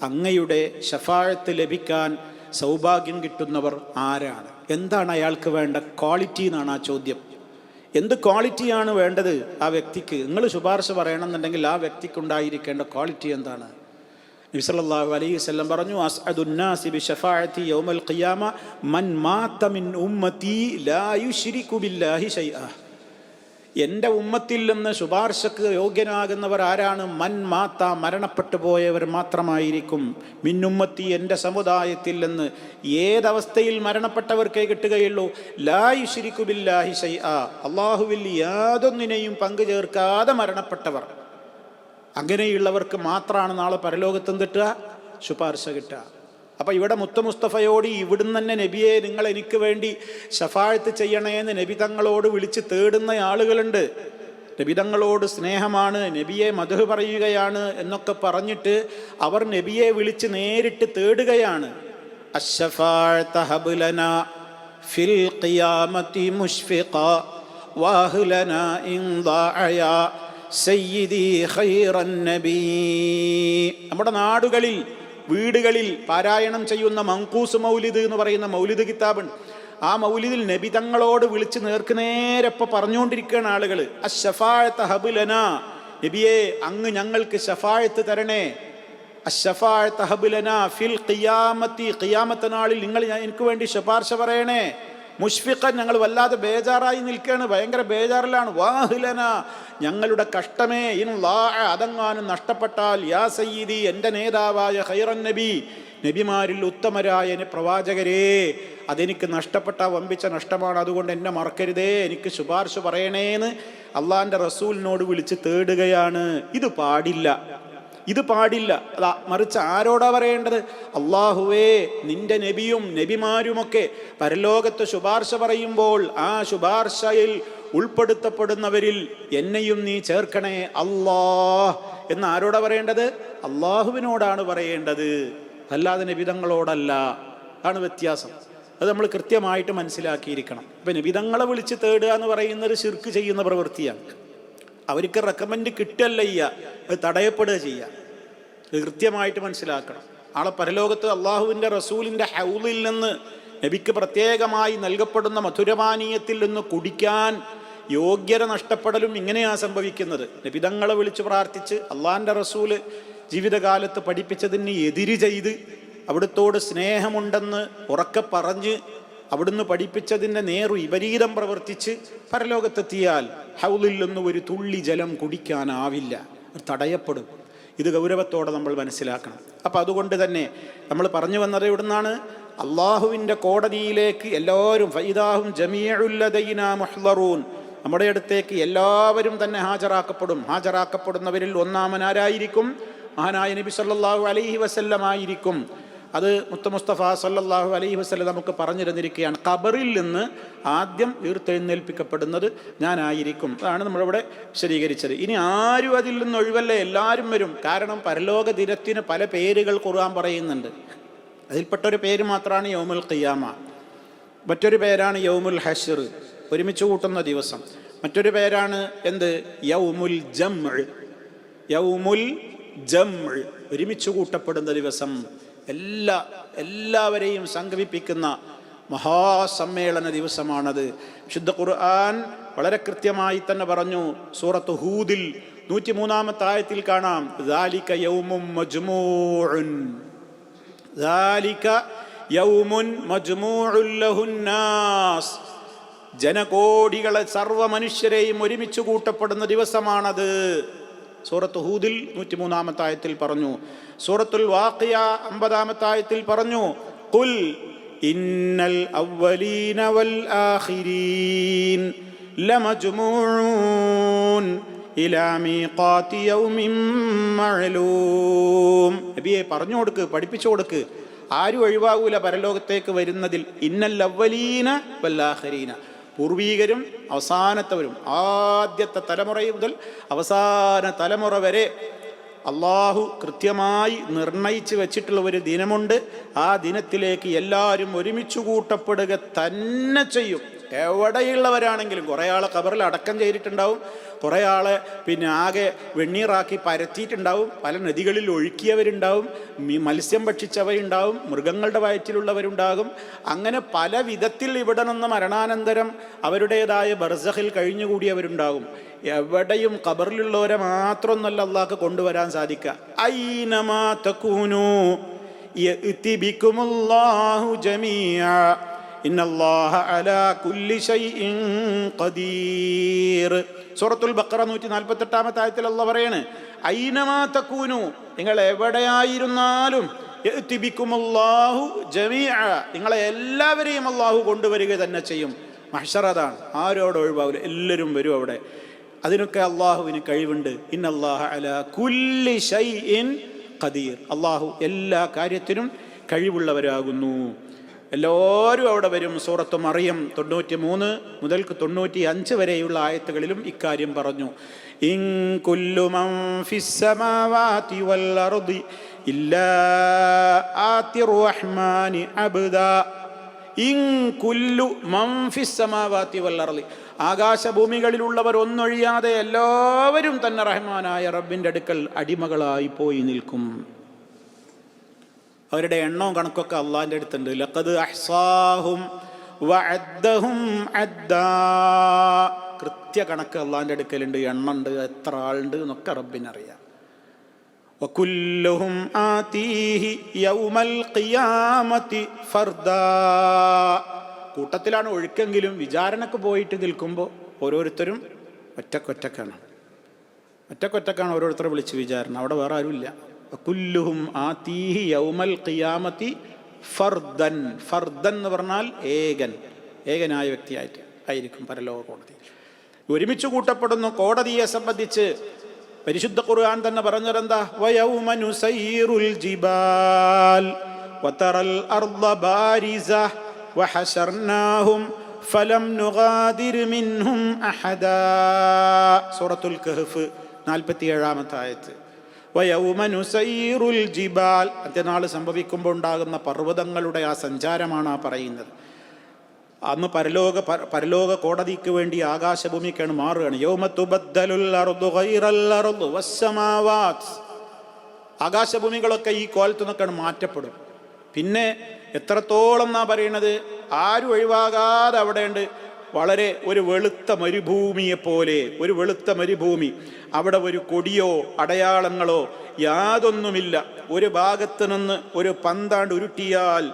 അങ്ങയുടെ ശഫാഅത്ത് ലഭിക്കാൻ സൗഭാഗ്യം കിട്ടുന്നവർ ആരാണ്? എന്താണ് അയാൾക്ക് വേണ്ട ക്വാളിറ്റി എന്നാണ് ആ ചോദ്യം. എന്ത് ക്വാളിറ്റിയാണ് വേണ്ടത് ആ വ്യക്തിക്ക്? നിങ്ങൾ ശുപാർശ പറയണമെന്നുണ്ടെങ്കിൽ ആ വ്യക്തിക്കുണ്ടായിരിക്കേണ്ട ക്വാളിറ്റി എന്താണ്? നബി സല്ലല്ലാഹു അലൈഹി വസല്ലം പറഞ്ഞു, അസ്അദുൻ നാസി ബിശഫാഅതി യൗമൽ ഖിയാമ മൻ മാത മിൻ ഉമ്മതി ലാ യുശ്രികു ബില്ലാഹി ശൈഅ. എൻ്റെ ഉമ്മത്തിൽ നിന്ന് ശുപാർശക്ക് യോഗ്യനാകുന്നവർ ആരാണ്? മൻ മാത്ത, മരണപ്പെട്ടു പോയവർ മാത്രമായിരിക്കും. മിന്നുമ്മത്തി, എൻ്റെ സമുദായത്തിൽ നിന്ന്. ഏതവസ്ഥയിൽ മരണപ്പെട്ടവർക്കേ കിട്ടുകയുള്ളൂ. ലാ യുശ്രികു ബില്ലാഹി ശൈഅ, അള്ളാഹുവിൽ യാതൊന്നിനെയും പങ്കു ചേർക്കാതെ മരണപ്പെട്ടവർ. അങ്ങനെയുള്ളവർക്ക് മാത്രമാണ് നാളെ പരലോകത്തും കിട്ടുക, ശുപാർശ കിട്ടുക. അപ്പം ഇവിടെ മുത്ത മുസ്തഫയോട് ഇവിടുന്ന് തന്നെ നബിയെ നിങ്ങൾ എനിക്ക് വേണ്ടി ശഫാഅത്ത് ചെയ്യണേന്ന് നബി തങ്ങളോട് വിളിച്ച് തേടുന്ന ആളുകളുണ്ട്. നബി തങ്ങളോട് സ്നേഹമാണ്, നബിയെ മദ്ഹ് പറയുകയാണ് എന്നൊക്കെ പറഞ്ഞിട്ട് അവർ നബിയെ വിളിച്ച് നേരിട്ട് തേടുകയാണ്. അശ്ശഫാഅത ഹബ്ലനാ ഫിൽ ഖിയാമത്തി മുഷ്ഫിഖ വാഹ്ലനാ ഇൻ ദാഅയാ സയ്യിദി ഖൈറൻ നബി. നമ്മുടെ നാടുകളിൽ വീടുകളിൽ പാരായണം ചെയ്യുന്ന മങ്കൂസ് മൗലിദ് എന്ന് പറയുന്ന മൗലിദ് കിതാബുണ്ട്. ആ മൗലിദിൽ നബി തങ്ങളോട് വിളിച്ച് നേർക്കുനേരപ്പം പറഞ്ഞുകൊണ്ടിരിക്കുകയാണ് ആളുകൾ. അശ്ശഫാഅത ഹബ്ലനാ, നബിയെ അങ്ങ് ഞങ്ങൾക്ക് ശഫാഅത്ത് തരണേ. അശ്ശഫാഅത ഹബ്ലനാ ഫിൽ ഖിയാമത്തി, ഖിയാമത്ത് നാളിൽ നിങ്ങൾ എനിക്ക് വേണ്ടി ശുപാർശ പറയണേ. മുഷ്ഫിഖൻ, ഞങ്ങൾ വല്ലാതെ ബേജാറായി നിൽക്കുകയാണ്, ഭയങ്കര ബേജാറിലാണ്. വാഹ്ലന, ഞങ്ങളുടെ കഷ്ടമേ, ഇൻ ളാഅ, അതെങ്ങാനും നഷ്ടപ്പെട്ടാൽ, യാ സയ്യിദി, എൻ്റെ നേതാവായ ഖൈറൻ നബി, നബിമാരിൽ ഉത്തമരായ പ്രവാചകരേ, അതെനിക്ക് നഷ്ടപ്പെട്ട വമ്പിച്ച നഷ്ടമാണ്, അതുകൊണ്ട് എന്നെ മറക്കരുതേ, എനിക്ക് ശുപാർശ പറയണേന്ന് അള്ളാഹിൻ്റെ റസൂലിനോട് വിളിച്ച് തേടുകയാണ്. ഇത് പാടില്ല, ഇത് പാടില്ല. മറിച്ച് ആരോടാ പറയേണ്ടത്? അള്ളാഹുവേ, നിന്റെ നബിയും നബിമാരുമൊക്കെ പരലോകത്ത് ശുപാർശ പറയുമ്പോൾ ആ ശുപാർശയിൽ ഉൾപ്പെടുത്തപ്പെടുന്നവരിൽ എന്നെയും നീ ചേർക്കണേ അല്ലാഹ് എന്ന് ആരോടാ പറയേണ്ടത്? അള്ളാഹുവിനോടാണ് പറയേണ്ടത്, അല്ലാതെ നബിതങ്ങളോടല്ല. ആണ് വ്യത്യാസം. അത് നമ്മൾ കൃത്യമായിട്ട് മനസ്സിലാക്കിയിരിക്കണം. ഇപ്പം നബിതങ്ങളെ വിളിച്ച് തേടുക എന്ന് പറയുന്നത് ശിർക്ക് ചെയ്യുന്ന പ്രവൃത്തിയാണ്. അവർക്ക് റെക്കമെൻഡ് കിട്ടല്ല ചെയ്യുക, അത് തടയപ്പെടുക ചെയ്യുക. ഇത് കൃത്യമായിട്ട് മനസ്സിലാക്കണം. ആളെ പരലോകത്ത് അള്ളാഹുവിൻ്റെ റസൂലിൻ്റെ ഹൗലിൽ നിന്ന്, നബിക്ക് പ്രത്യേകമായി നൽകപ്പെടുന്ന മധുരപാനീയത്തിൽ നിന്ന് കുടിക്കാൻ യോഗ്യത നഷ്ടപ്പെടലും ഇങ്ങനെയാണ് സംഭവിക്കുന്നത്. നബിതങ്ങളെ വിളിച്ച് പ്രാർത്ഥിച്ച് അള്ളാഹിൻ്റെ റസൂല് ജീവിതകാലത്ത് പഠിപ്പിച്ചതിന് എതിര് ചെയ്ത്, അവിടുത്തോട് സ്നേഹമുണ്ടെന്ന് ഉറക്കെ പറഞ്ഞ്, അവിടുന്ന് പഠിപ്പിച്ചതിൻ്റെ നേറു വിപരീതം പ്രവർത്തിച്ച് പരലോകത്തെത്തിയാൽ ഹൗലിൽ നിന്ന് ഒരു തുള്ളി ജലം കുടിക്കാനാവില്ല, തടയപ്പെടും. ഇത് ഗൗരവത്തോടെ നമ്മൾ മനസ്സിലാക്കണം. അപ്പം അതുകൊണ്ട് തന്നെ നമ്മൾ പറഞ്ഞു വന്നത് ഇവിടുന്നാണ്, അള്ളാഹുവിൻ്റെ കോടതിയിലേക്ക് എല്ലാവരും ഫൈദാഹും ജമീഉൽ ലദൈനാ മുഹ്ളറൂൻ, നമ്മുടെ അടുത്തേക്ക് എല്ലാവരും തന്നെ ഹാജരാക്കപ്പെടും. ഹാജരാക്കപ്പെടുന്നവരിൽ ഒന്നാമനാരായിരിക്കും? മഹാനായ നബി സല്ലല്ലാഹു അലൈഹി വസല്ലം ആയിരിക്കും. അത് മുത്ത മുസ്തഫ സല്ലല്ലാഹു അലൈഹി വസല്ലം നമുക്ക് പറഞ്ഞു തന്നിരിക്കുകയാണ്. ഖബറിൽ നിന്ന് ആദ്യം ഉയർത്തെഴുന്നേൽപ്പിക്കപ്പെടുന്നത് ഞാനായിരിക്കും. അതാണ് നമ്മളിവിടെ വിശദീകരിച്ചത്. ഇനി ആരും അതിൽ നിന്ന് ഒഴിവല്ലേ, എല്ലാവരും വരും. കാരണം പരലോക ദിനത്തിന് പല പേരുകൾ ഖുർആൻ പറയുന്നുണ്ട്. അതിൽപ്പെട്ടൊരു പേര് മാത്രമാണ് യൗമുൽ ഖിയാമ. മറ്റൊരു പേരാണ് യൗമുൽ ഹശ്ർ, ഒരുമിച്ച് കൂട്ടുന്ന ദിവസം. മറ്റൊരു പേരാണ് എന്ത്? യൗമുൽ ജംഅ്. യൗമുൽ ജംഅ്, ഒരുമിച്ച് കൂട്ടപ്പെടുന്ന ദിവസം. എല്ലാവരെയും സംഗമിപ്പിക്കുന്ന മഹാസമ്മേളന ദിവസമാണത്. വിശുദ്ധ ഖുർആൻ വളരെ കൃത്യമായി തന്നെ പറഞ്ഞു. സൂറത്ത് ഹൂദിൽ 103-ാമത്തെ ആയത്തിൽ കാണാം, ദാലിക യൗമുൻ മജ്മൂഉൻ, ദാലിക യൗമുൻ മജ്മൂഉൻ ലഹുന്നാസ്, ജനകോടികളെ സർവ്വ മനുഷ്യരെയും ഒരുമിച്ച് കൂട്ടപ്പെടുന്ന ദിവസമാണത്. സൂറത്ത് ഹൂദിൽ 103-ാമത്തെ ആയത്തിൽ പറഞ്ഞു. സൂറത്തുൽ വാഖിയ 50-ാമത്തെ ആയത്തിൽ പറഞ്ഞു, ഖുൽ ഇന്നൽ അവ്വലീന വൽ ആഖിരീൻ ലമജ്മൂഊൻ ഇലാ മീഖാതി യൗമിൻ മഅലൂം. നബിയെ പറഞ്ഞു കൊടുക്ക്, പഠിപ്പിച്ചു കൊടുക്ക്, ആരും ഒഴിവാകൂല പരലോകത്തേക്ക് വരുന്നതിൽ. ഇന്നൽ അവ്വലീന വൽ ആഖിരീന, പൂർവീകരും അവസാനത്തവരും, ആദ്യത്തെ തലമുറ മുതൽ അവസാന തലമുറ വരെ അള്ളാഹു കൃത്യമായി നിർണയിച്ച് വെച്ചിട്ടുള്ള ഒരു ദിനമുണ്ട്. ആ ദിനത്തിലേക്ക് എല്ലാവരും ഒരുമിച്ച് കൂട്ടപ്പെടുക തന്നെ ചെയ്യും. എവിടെയുള്ളവരാണെങ്കിലും. കുറേ ആളെ ഖബറിൽ അടക്കം ചെയ്തിട്ടുണ്ടാവും, കുറേ ആളെ ആകെ വെണ്ണീറാക്കി പരത്തിയിട്ടുണ്ടാവും, പല നദികളിൽ ഒഴുക്കിയവരുണ്ടാവും, മത്സ്യം ഭക്ഷിച്ചവരുണ്ടാവും, മൃഗങ്ങളുടെ വയറ്റിലുള്ളവരുണ്ടാകും. അങ്ങനെ പല വിധത്തിൽ ഇവിടെ നിന്ന് മരണാനന്തരം അവരുടേതായ ബർസഖിൽ കഴിഞ്ഞുകൂടിയവരുണ്ടാകും. എവിടെയും ഖബറിലുള്ളവരെ മാത്രമൊന്നല്ല അള്ളാഹ്ക്ക് കൊണ്ടുവരാൻ സാധിക്കുക. ഐനമാ തകൂനൂ യഅതി ബികുമുല്ലാഹു ജമീഅ ഇന്നല്ലാഹ അലാ കുല്ലി ഷൈഇൻ ഖദീർ. സൂറത്തുൽ ബഖറ 148-ാമത്തെ ആയത്തിൽ അല്ലാഹ് പറയാണ്, ഐനമാ തകൂനു, നിങ്ങൾ എവിടെയായിരുന്നാലും യഅതി ബികുമുല്ലാഹു ജമീഅ, നിങ്ങളെ എല്ലാവരെയും അള്ളാഹു കൊണ്ടുവരിക തന്നെ ചെയ്യും. മഹ്ശർ അതാണ്, ആരോട് ഒഴിവാവില്ല, എല്ലാവരും വരും അവിടെ. അതിനൊക്കെ അള്ളാഹുവിന് കഴിവുണ്ട്. ഇന്നല്ലാഹ അലാ കുല്ലി ഷൈഇൻ ഖദീർ, അള്ളാഹു എല്ലാ കാര്യത്തിനും കഴിവുള്ളവരാകുന്നു. എല്ലാവരും അവിടെ വരും. സൂറത്ത് മറിയം 93 മുതൽക്ക് 95 വരെയുള്ള ആയത്തുകളിലും ഇക്കാര്യം പറഞ്ഞു. ഇൻ കുല്ലു മൻ ഫിസ് സമാവാതി വൽ അർദി ഇല്ലാ Athir Rahmani അബ്ദാ. In Kullu Mann Fizz സമാവാതി വൽ അർദി, ആകാശഭൂമികളിലുള്ളവർ ഒന്നൊഴിയാതെ എല്ലാവരും തന്നെ റഹ്മാനായ റബ്ബിൻ്റെ അടുക്കൽ അടിമകളായി പോയി നിൽക്കും. അവരുടെ എണ്ണവും കണക്കൊക്കെ അള്ളാഹിൻ്റെ അടുത്തുണ്ട്. ലഖദ് അഹ്സാഹും വഅദ്ദഹും അദ്ദാ. കൃത്യ കണക്ക് അള്ളാഹിൻ്റെ അടുക്കലുണ്ട്, എണ്ണുണ്ട്, എത്ര ആളുണ്ട് എന്നൊക്കെ റബ്ബിനറിയാം. വകുല്ലുഹും ആതീഹി യൗമൽ ഖിയാമത്തി ഫർദാ. കൂട്ടത്തിലാണ് ഒഴുക്കെങ്കിലും വിചാരണക്ക് പോയിട്ട് നിൽക്കുമ്പോൾ ഓരോരുത്തരും ഒറ്റക്കൊറ്റക്കാണ് ഓരോരുത്തരെ വിളിച്ച് വിചാരണ. അവിടെ വേറെ ആരുമില്ല. കുല്ലുഹും ആതീഹി യൗമൽ ഖിയാമത്തി ഫർദൻ. ഫർദൻ എന്ന് പറഞ്ഞാൽ ഏകനായ വ്യക്തിയായിട്ട് ആയിരിക്കും പരലോക കോടതി. ഒരുമിച്ച് കൂട്ടപ്പെടുന്നു. കോടതിയെ സംബന്ധിച്ച് പരിശുദ്ധ ഖുർആൻ തന്നെ പറഞ്ഞതെന്താ? വയൗമ നുസയ്യിറുൽ ജിബാൽ വതറൽ അർള ബാരിസ വഹശർനാഹും ഫലം നുഗാദിർ മിൻഹും അഹദാ. സൂറത്തുൽ കഹ്ഫ് 47-ാമത്തെ ആയത്ത്. വയൗമ നുസയ്യിറുൽ ജിബാൽ, അന്ത്യനാൾ സംഭവിക്കുമ്പോൾ ഉണ്ടാകുന്ന പർവ്വതങ്ങളുടെ ആ സഞ്ചാരമാണ് ആ പറയുന്നത്. അന്ന് പരലോക കോടതിക്ക് വേണ്ടി ആകാശഭൂമിക്കാണ് മാറുകയാണ്. യൗമ തുബദ്ദലുൽ അർദു ഗൈറൽ അർദ് വസ്സമാവാത്. ആകാശഭൂമികളൊക്കെ ഈ കോലത്തു നിന്നൊക്കെയാണ് മാറ്റപ്പെടും. പിന്നെ എത്രത്തോളം എന്നാ പറയണത്, ആരും ഒഴിവാകാതെ അവിടെയുണ്ട് വളരെ ഒരു വെളുത്ത മരുഭൂമിയെപ്പോലെ, ഒരു വെളുത്ത മരുഭൂമി. അവിടെ ഒരു കൊടിയോ അടയാളങ്ങളോ യാതൊന്നുമില്ല. ഒരു ഭാഗത്ത് നിന്ന് ഒരു പന്താണ്ട് ഉരുട്ടിയാൽ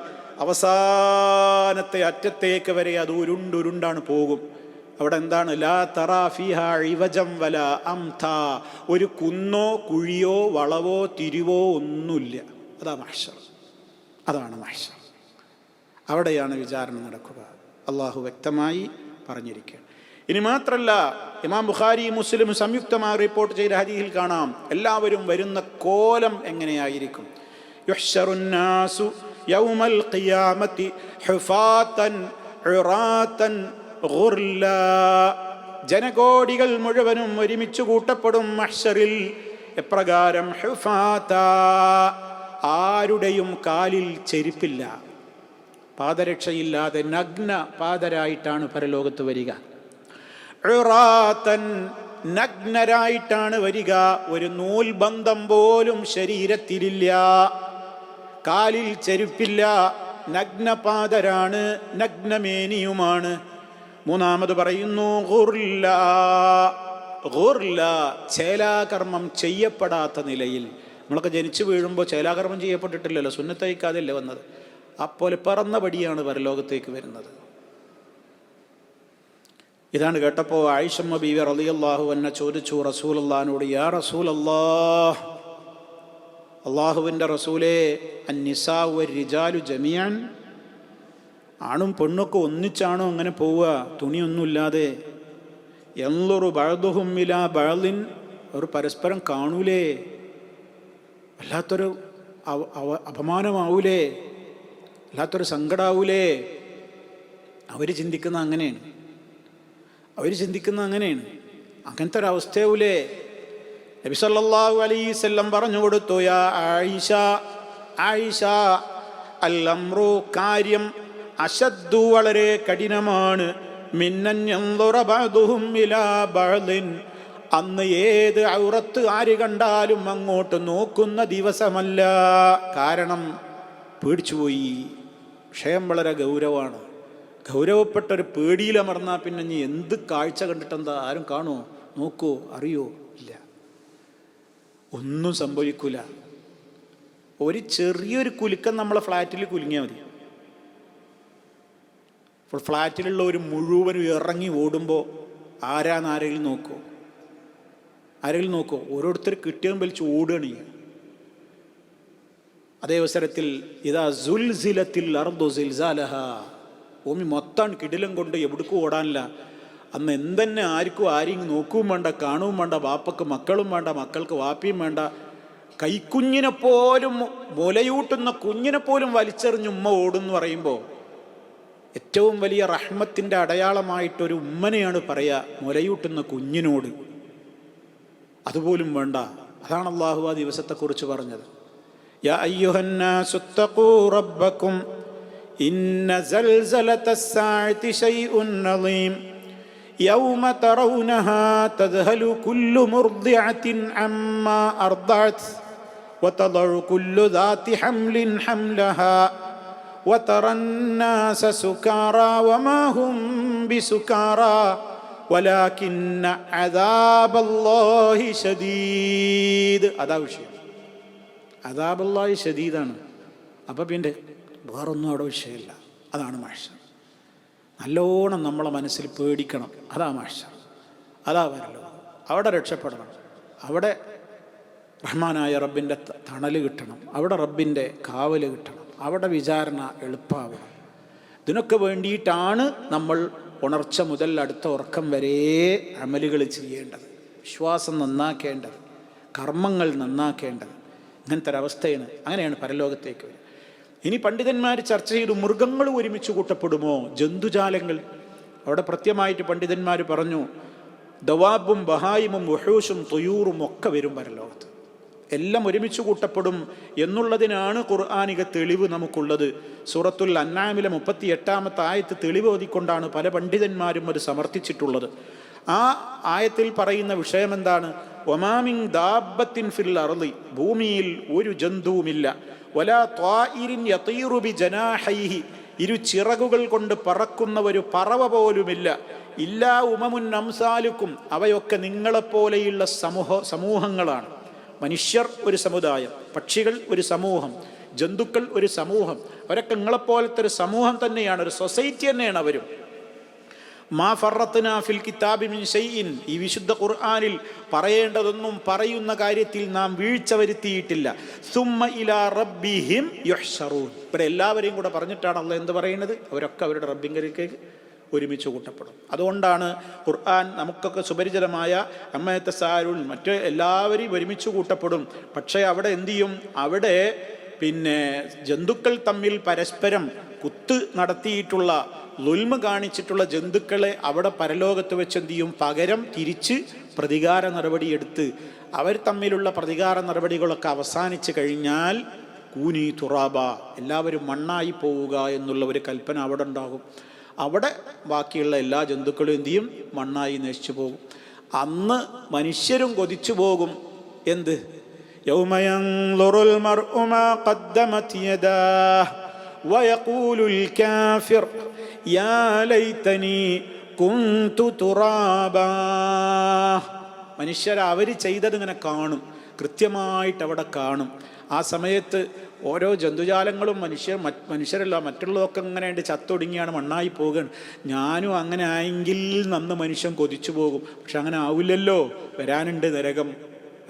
അവസാനത്തെ അറ്റത്തേക്ക് വരെ അത് ഉരുണ്ടാണ് പോകും. അവിടെ എന്താണ്? ലാ തറാ ഫീഹാ ഇവജം വലാ അംതാ. ഒരു കുന്നോ കുഴിയോ വളവോ തിരിവോ ഒന്നുമില്ല. അതാണ് മഹ്ശർ. അവിടെയാണ് വിചാരണ നടക്കുക. അള്ളാഹു വ്യക്തമായി പറഞ്ഞിരിക്കുകയാണ്. ഇനി മാത്രല്ല, ഇമാം ബുഖാരി മുസ്ലിം സംയുക്തമായി റിപ്പോർട്ട് ചെയ്ത ഹദീസിൽ കാണാം എല്ലാവരും വരുന്ന കോലം എങ്ങനെയായിരിക്കും. യുഹ്ശറുന്നാസു യൗമൽ ഖിയാമത്തി ഹുഫാതൻ ഉറാതൻ ഗുർലാ. ജനകോടികൾ മുഴുവനും ഒരുമിച്ച് കൂട്ടപ്പെടും മഹ്ശറിൽ. എപ്രകാരം? ഹുഫാത, ആരുടെയും കാലിൽ ചെരുപ്പില്ല, പാദരക്ഷയില്ലാതെ നഗ്ന പാദരായിട്ടാണ് പരലോകത്ത് വരിക. ഉറാതൻ, നഗ്നരായിട്ടാണ് വരിക. ഒരു നൂൽബന്ധം പോലും ശരീരത്തിലില്ല, കാലിൽ ചെരുപ്പില്ല, നഗ്നപാദരാണ്, നഗ്നമേനിയുമാണ്. മൂന്നാമത് പറയുന്നു ഗുർല, ചേലാകർമ്മം ചെയ്യപ്പെടാത്ത നിലയിൽ. നമ്മളൊക്കെ ജനിച്ചു വീഴുമ്പോൾ ചേലാകർമ്മം ചെയ്യപ്പെട്ടിട്ടില്ലല്ലോ, സുന്നത്തൈക്കാതല്ലേ വന്നത്. അപ്പോൾ പറന്ന പടിയാണ് പരലോകത്തേക്ക് വരുന്നത്. ഇതാണ് കേട്ടപ്പോൾ ആയിഷമ്മ ബീവി റളിയല്ലാഹു അൻഹ ചോദിച്ചു റസൂലുള്ളാഹിനോട്, യാ റസൂലല്ലാഹ്, അള്ളാഹുവിൻ്റെ റസൂലേ, അന്നിസാ വരിജാലു ജമിയൻ, ആണും പെണ്ണൊക്കെ ഒന്നിച്ചാണോ അങ്ങനെ പോവുക, തുണിയൊന്നുമില്ലാതെ? യൻളുറു ബഅ്ദുഹും ഇലാ ബഅ്ദിൻ, അവർ പരസ്പരം കാണൂലേ? വല്ലാത്തൊരു അപമാനമാവൂലേ? വല്ലാത്തൊരു സങ്കടാവൂലേ? അവർ ചിന്തിക്കുന്ന അങ്ങനെയാണ്. അങ്ങനത്തെ ഒരു അവസ്ഥയാവൂലേ? നബി സല്ലല്ലാഹു അലൈഹി വസല്ലം പറഞ്ഞു കൊടുത്തു, യാ ആയിഷ, അൽ അംറു, കാര്യം, അശദ്ദു, വളരെ കഠിനമാണ്, മിന്നൻ യൻളുറ ബഅ്ദുഹും ഇലാ ബഅ്ദിൻ, അന്ന് ഏത് ഔറത്ത് ആര് കണ്ടാലും അങ്ങോട്ട് നോക്കുന്ന ദിവസമല്ല. കാരണം പേടിച്ചുപോയി. വിഷയം വളരെ ഗൗരവമാണ്. ഗൗരവപ്പെട്ടൊരു പേടിയിലമർന്നാൽ പിന്നെ ഇനി എന്ത് കാഴ്ച കണ്ടിട്ടെന്താ? ആരും കാണുമോ, നോക്കുമോ, അറിയോ? ഇല്ല, ഒന്നും സംഭവിക്കൂല. ഒരു ചെറിയൊരു കുലുക്കം നമ്മളെ ഫ്ലാറ്റിൽ കുലുങ്ങിയാൽ മതി. അപ്പോൾ ഫ്ലാറ്റിലുള്ള ഒരു മുഴുവനും ഇറങ്ങി ഓടുമ്പോൾ ആരെങ്കിലും നോക്കുമോ? ഓരോരുത്തർ കിട്ടിയും വലിച്ച് ഓടുകയാണ്. അതേ അവസരത്തിൽ ഇതാ സുൽസിലത്തിൽ അർദു സിൽസാലഹാ, ഭൂമി മൊത്തം കിടിലം കൊണ്ട് എവിടേക്കും ഓടാനില്ല. അന്ന് എന്തെന്നെ ആരെയും നോക്കുകയും വേണ്ട, കാണുകയും വേണ്ട, വാപ്പക്ക് മക്കളും വേണ്ട, മക്കൾക്ക് വാപ്പിയും വേണ്ട, കൈക്കുഞ്ഞിനെ പോലും, മുലയൂട്ടുന്ന കുഞ്ഞിനെ പോലും വലിച്ചെറിഞ്ഞ് ഉമ്മ ഓടുന്നു പറയുമ്പോൾ ഏറ്റവും വലിയ റഹ്മത്തിൻ്റെ അടയാളമായിട്ടൊരു ഉമ്മനെയാണ് പറയുക മുലയൂട്ടുന്ന കുഞ്ഞിനോട്. അതുപോലും വേണ്ട. അതാണ് അള്ളാഹു ആ ദിവസത്തെക്കുറിച്ച് പറഞ്ഞത്. യാ അയ്യുഹന്നാസു തഖൂ റബ്ബക്കും ഇന്ന സൽസലത്തസ്സാഅതി ശൈഉൻ അളീം യൗമ തറൗനഹാ തദ്ഹലു കുല്ലു മുർദിഅത്തിൻ അമ്മാ അർദഅത് വതദഉ കുല്ലു ദാതി ഹംലിൻ ഹംലഹാ وترى الناس سكارى وما هم بسكارى ولكن عذاب الله شديد. അതാ വിഷയം. അദാബുല്ലാഹി ശദീദാണ്. അപ്പം പിന്നെ വേറൊന്നും അവിടെ വിഷയമില്ല. അതാണ് മഹ്ശർ. നല്ലോണം നമ്മളെ മനസ്സിൽ പേടിക്കണം. അതാ മഹ്ശർ, അതാ പരലോകം. അവിടെ രക്ഷപ്പെടണം. അവിടെ റഹ്മാനായ റബ്ബിൻ്റെ തണൽ കിട്ടണം. അവിടെ റബ്ബിൻ്റെ കാവൽ കിട്ടണം. അവിടെ വിചാരണ എളുപ്പമാവണം. ഇതിനൊക്കെ വേണ്ടിയിട്ടാണ് നമ്മൾ ഉണർച്ച മുതൽ അടുത്ത ഉറക്കം വരെ അമലുകൾ ചെയ്യേണ്ടത്, വിശ്വാസം നന്നാക്കേണ്ടത്, കർമ്മങ്ങൾ നന്നാക്കേണ്ടത്. ഇങ്ങനത്തെ ഒരവസ്ഥയാണ്. അങ്ങനെയാണ് പരലോകത്തേക്ക് വരിക. ഇനി പണ്ഡിതന്മാർ ചർച്ച ചെയ്തു, മൃഗങ്ങൾ ഒരുമിച്ച് കൂട്ടപ്പെടുമോ, ജന്തുജാലങ്ങൾ? അവിടെ കൃത്യമായിട്ട് പണ്ഡിതന്മാർ പറഞ്ഞു, ദവാബും ബഹായിമും വഹൂഷും തുയൂറും ഒക്കെ വരും പരലോകത്ത്. എല്ലാം ഒരുമിച്ച് കൂട്ടപ്പെടും എന്നുള്ളതിനാണ് ഖുർആനിക തെളിവ് നമുക്കുള്ളത്. സൂറത്തുൽ അൻആമിലെ 38-ാമത്തെ ആയത്ത് തെളിവ് ഓതിക്കൊണ്ടാണ് പല പണ്ഡിതന്മാരും അത് സമർത്ഥിച്ചിട്ടുള്ളത്. ആ ആയത്തിൽ പറയുന്ന വിഷയം എന്താണ്? വമാ മിൻ ദാബത്തിൻ ഫിൽ അർളി, ഭൂമിയിൽ ഒരു ജന്തുവുമില്ല, വലാ ത്വാഇരിൻ യതീറു ബിജനാഹൈഹി, ഇരു ചിറകുകൾ കൊണ്ട് പറക്കുന്ന ഒരു പറവ പോലുമില്ല, ഇല്ലാ ഉമമുൻ അംസാലുക്കും, അവയൊക്കെ നിങ്ങളെപ്പോലെയുള്ള സമൂഹങ്ങളാണ്. മനുഷ്യർ ഒരു സമുദായം, പക്ഷികൾ ഒരു സമൂഹം, ജന്തുക്കൾ ഒരു സമൂഹം. അവരൊക്കെ നിങ്ങളെപ്പോലത്തെ ഒരു സമൂഹം തന്നെയാണ്, ഒരു സൊസൈറ്റി തന്നെയാണ് അവരും. മാ ഫറത്നാ ഫിൽ കിതാബി മിൻ ഷൈഇൻ, ഈ വിശുദ്ധ ഖുർആനിൽ പറയേണ്ടതൊന്നും പറയുന്ന കാര്യത്തിൽ നാം വീഴ്ച വരുത്തിയിട്ടില്ല. സുമ്മ ഇലാ റബ്ബിഹിം യുഹ്ശറൂൻ, ഇവിടെ എല്ലാവരെയും കൂടെ പറഞ്ഞിട്ടാണ് അല്ലാഹ് എന്ത് പറയുന്നത്? അവരൊക്കെ അവരുടെ റബ്ബിങ്കലേക്ക് ഒരുമിച്ച് കൂട്ടപ്പെടും. അതുകൊണ്ടാണ് ഖുർആൻ നമുക്കൊക്കെ സുപരിചിതമായ അമ്മയത്തെ സാരുൾ മറ്റ് എല്ലാവരെയും ഒരുമിച്ച് കൂട്ടപ്പെടും. പക്ഷേ അവിടെ എന്തു ചെയ്യും? അവിടെ പിന്നെ ജന്തുക്കൾ തമ്മിൽ പരസ്പരം കുത്ത് നടത്തിയിട്ടുള്ള, ളുൽമ് കാണിച്ചിട്ടുള്ള ജന്തുക്കളെ അവിടെ പരലോകത്ത് വെച്ച് എന്തു ചെയ്യും? പകരം തിരിച്ച് പ്രതികാര നടപടിയെടുത്ത് അവർ തമ്മിലുള്ള പ്രതികാര നടപടികളൊക്കെ അവസാനിച്ച് കഴിഞ്ഞാൽ കൂനി തുറാബ, എല്ലാവരും മണ്ണായി പോവുക എന്നുള്ള ഒരു കൽപ്പന അവിടെ ഉണ്ടാകും. അവിടെ ബാക്കിയുള്ള എല്ലാ ജന്തുക്കളും എന്തു ചെയ്യും? മണ്ണായി നശിച്ചു പോകും. അന്ന് മനുഷ്യരും കൊതിച്ചു പോകും. എന്ത്? യൗമ യൻളുറുൽ മർഉ മാ ഖദ്ദമത് യദാഹു വയഖൂലുൽ കാഫിർ യാ ലൈതനി കുന്തു തുറാബാ. മനുഷ്യർ അവർ ചെയ്തത് ഇങ്ങനെ കാണും, കൃത്യമായിട്ട് അവിടെ കാണും. ആ സമയത്ത് ഓരോ ജന്തുജാലങ്ങളും മനുഷ്യരല്ല മറ്റുള്ളതൊക്കെ ഇങ്ങനെ ചത്തൊടുങ്ങിയാണ് മണ്ണായി പോകുകയാണ്. ഞാനും അങ്ങനെ ആയെങ്കിൽ നന്ന് മനുഷ്യൻ കൊതിച്ചു പോകും. പക്ഷെ അങ്ങനെ ആവില്ലല്ലോ. വരാനുണ്ട് നരകം,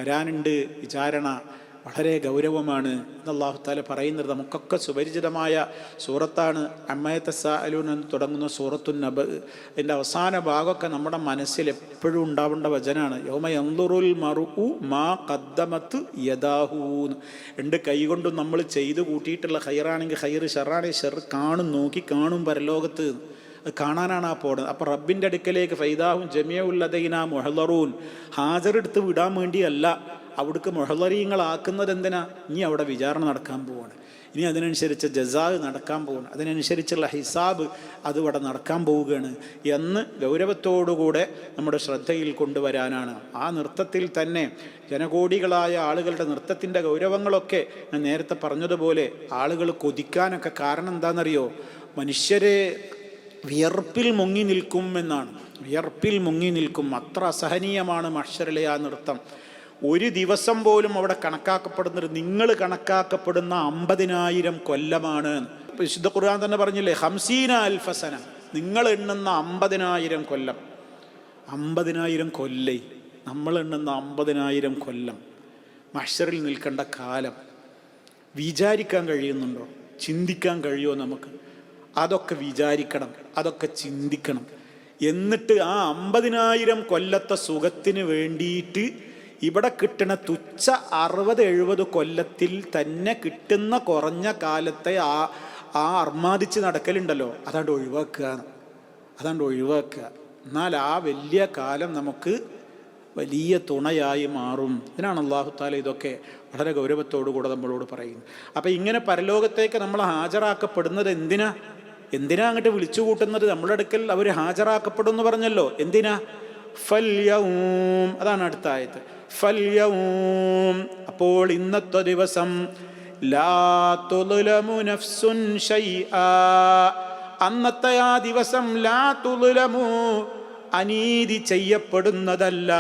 വരാനുണ്ട് വിചാരണ, വളരെ ഗൗരവമാണ് എന്ന് അല്ലാഹു തആല പറയുന്നത്. നമുക്കൊക്കെ സുപരിചിതമായ സൂറത്താണ് അമ്മയത്തെ സാഅലൂൻ എന്ന് തുടങ്ങുന്ന സൂറത്തുൻ നബ. അതിൻ്റെ അവസാന ഭാഗമൊക്കെ നമ്മുടെ മനസ്സിൽ എപ്പോഴും ഉണ്ടാവേണ്ട വചനാണ്. യൗമ യൻളുറുൽ മർഉ മാ ഖദ്ദമത് യദാഹു. രണ്ട് കൈകൊണ്ടും നമ്മൾ ചെയ്തു കൂട്ടിയിട്ടുള്ള ഖൈറാണെങ്കിൽ ഖൈർ, ഷർറാണെങ്കിൽ ഷർ നോക്കി കാണും പരലോകത്ത്. അത് കാണാനാണ് ആ പോണത്. അപ്പോൾ റബ്ബിൻ്റെ അടുക്കലേക്ക് ഫൈദാഹും ജമിയഉൽ ലദൈനാ മുഹ്ളറൂൻ, ഹാജറെടുത്ത് വിടാൻ വേണ്ടിയല്ല, അവിടേക്ക് മുഹ്ളറീങ്ങളാക്കുന്നത് എന്തിനാ? ഇനി അവിടെ വിചാരണ നടക്കാൻ പോവാണ്, ഇനി അതിനനുസരിച്ച് ജസാ നടക്കാൻ പോവാണ്, അതിനനുസരിച്ചുള്ള ഹിസാബ് അത് ഇവിടെ നടക്കാൻ പോവുകയാണ് എന്ന് ഗൗരവത്തോടുകൂടെ നമ്മുടെ ശ്രദ്ധയിൽ കൊണ്ടുവരാനാണ്. ആ നൃത്തത്തിൽ തന്നെ ജനകോടികളായ ആളുകളുടെ നൃത്തത്തിൻ്റെ ഗൗരവങ്ങളൊക്കെ ഞാൻ നേരത്തെ പറഞ്ഞതുപോലെ ആളുകൾ കൊതിക്കാനൊക്കെ കാരണം എന്താണെന്നറിയോ? മനുഷ്യരെ വിയർപ്പിൽ മുങ്ങി നിൽക്കും എന്നാണ്. വിയർപ്പിൽ മുങ്ങി നിൽക്കും. അത്ര അസഹനീയമാണ് മഹ്ശറിലെ ആ നൃത്തം. ഒരു ദിവസം പോലും അവിടെ കണക്കാക്കപ്പെടുന്നത് നിങ്ങൾ കണക്കാക്കപ്പെടുന്ന 50,000 കൊല്ലമാണ്. വിശുദ്ധ ഖുർആൻ തന്നെ പറഞ്ഞില്ലേ, 50 അൽഫസന, നിങ്ങൾ എണ്ണുന്ന 50,000 കൊല്ലം. 50,000 കൊല്ലേ, നമ്മൾ എണ്ണുന്ന 50,000 കൊല്ലം മഹ്ശറിൽ നിൽക്കേണ്ട കാലം വിചാരിക്കാൻ കഴിയുന്നുണ്ടോ? ചിന്തിക്കാൻ കഴിയുമോ നമുക്ക്? അതൊക്കെ വിചാരിക്കണം, അതൊക്കെ ചിന്തിക്കണം. എന്നിട്ട് ആ 50,000 കൊല്ലത്തെ സുഖത്തിന് വേണ്ടിയിട്ട് ഇവിടെ കിട്ടുന്ന തുച്ഛ 60-70 കൊല്ലത്തിൽ തന്നെ കിട്ടുന്ന കുറഞ്ഞ കാലത്തെ ആ അർമാദിച്ച് നടക്കലുണ്ടല്ലോ, അതാണ്ട് ഒഴിവാക്കുക. എന്നാൽ ആ വലിയ കാലം നമുക്ക് വലിയ തുണയായി മാറും. ഇതിനാണ് അല്ലാഹു തആല ഇതൊക്കെ വളരെ ഗൗരവത്തോടു കൂടെ നമ്മളോട് പറയുന്നത്. അപ്പം ഇങ്ങനെ പരലോകത്തേക്ക് നമ്മൾ ഹാജരാക്കപ്പെടുന്നത് എന്തിനാ അങ്ങോട്ട് വിളിച്ചു കൂട്ടുന്നത്? നമ്മുടെ അടുക്കൽ അവർ ഹാജരാക്കപ്പെടും എന്ന് പറഞ്ഞല്ലോ. എന്തിനാ? ഫൽയൗം, അതാണ് അടുത്ത ആയത്ത്. ഫൽയൗം, അപ്പോൾ ഇന്നത്തെ ദിവസം ലാ തുദ്ലമു നഫ്സുൻ ശൈആ, അന്നത്തെ ആ ദിവസം ലാ തുദ്ലമു, അനീതി ചെയ്യപ്പെടുന്നതല്ല.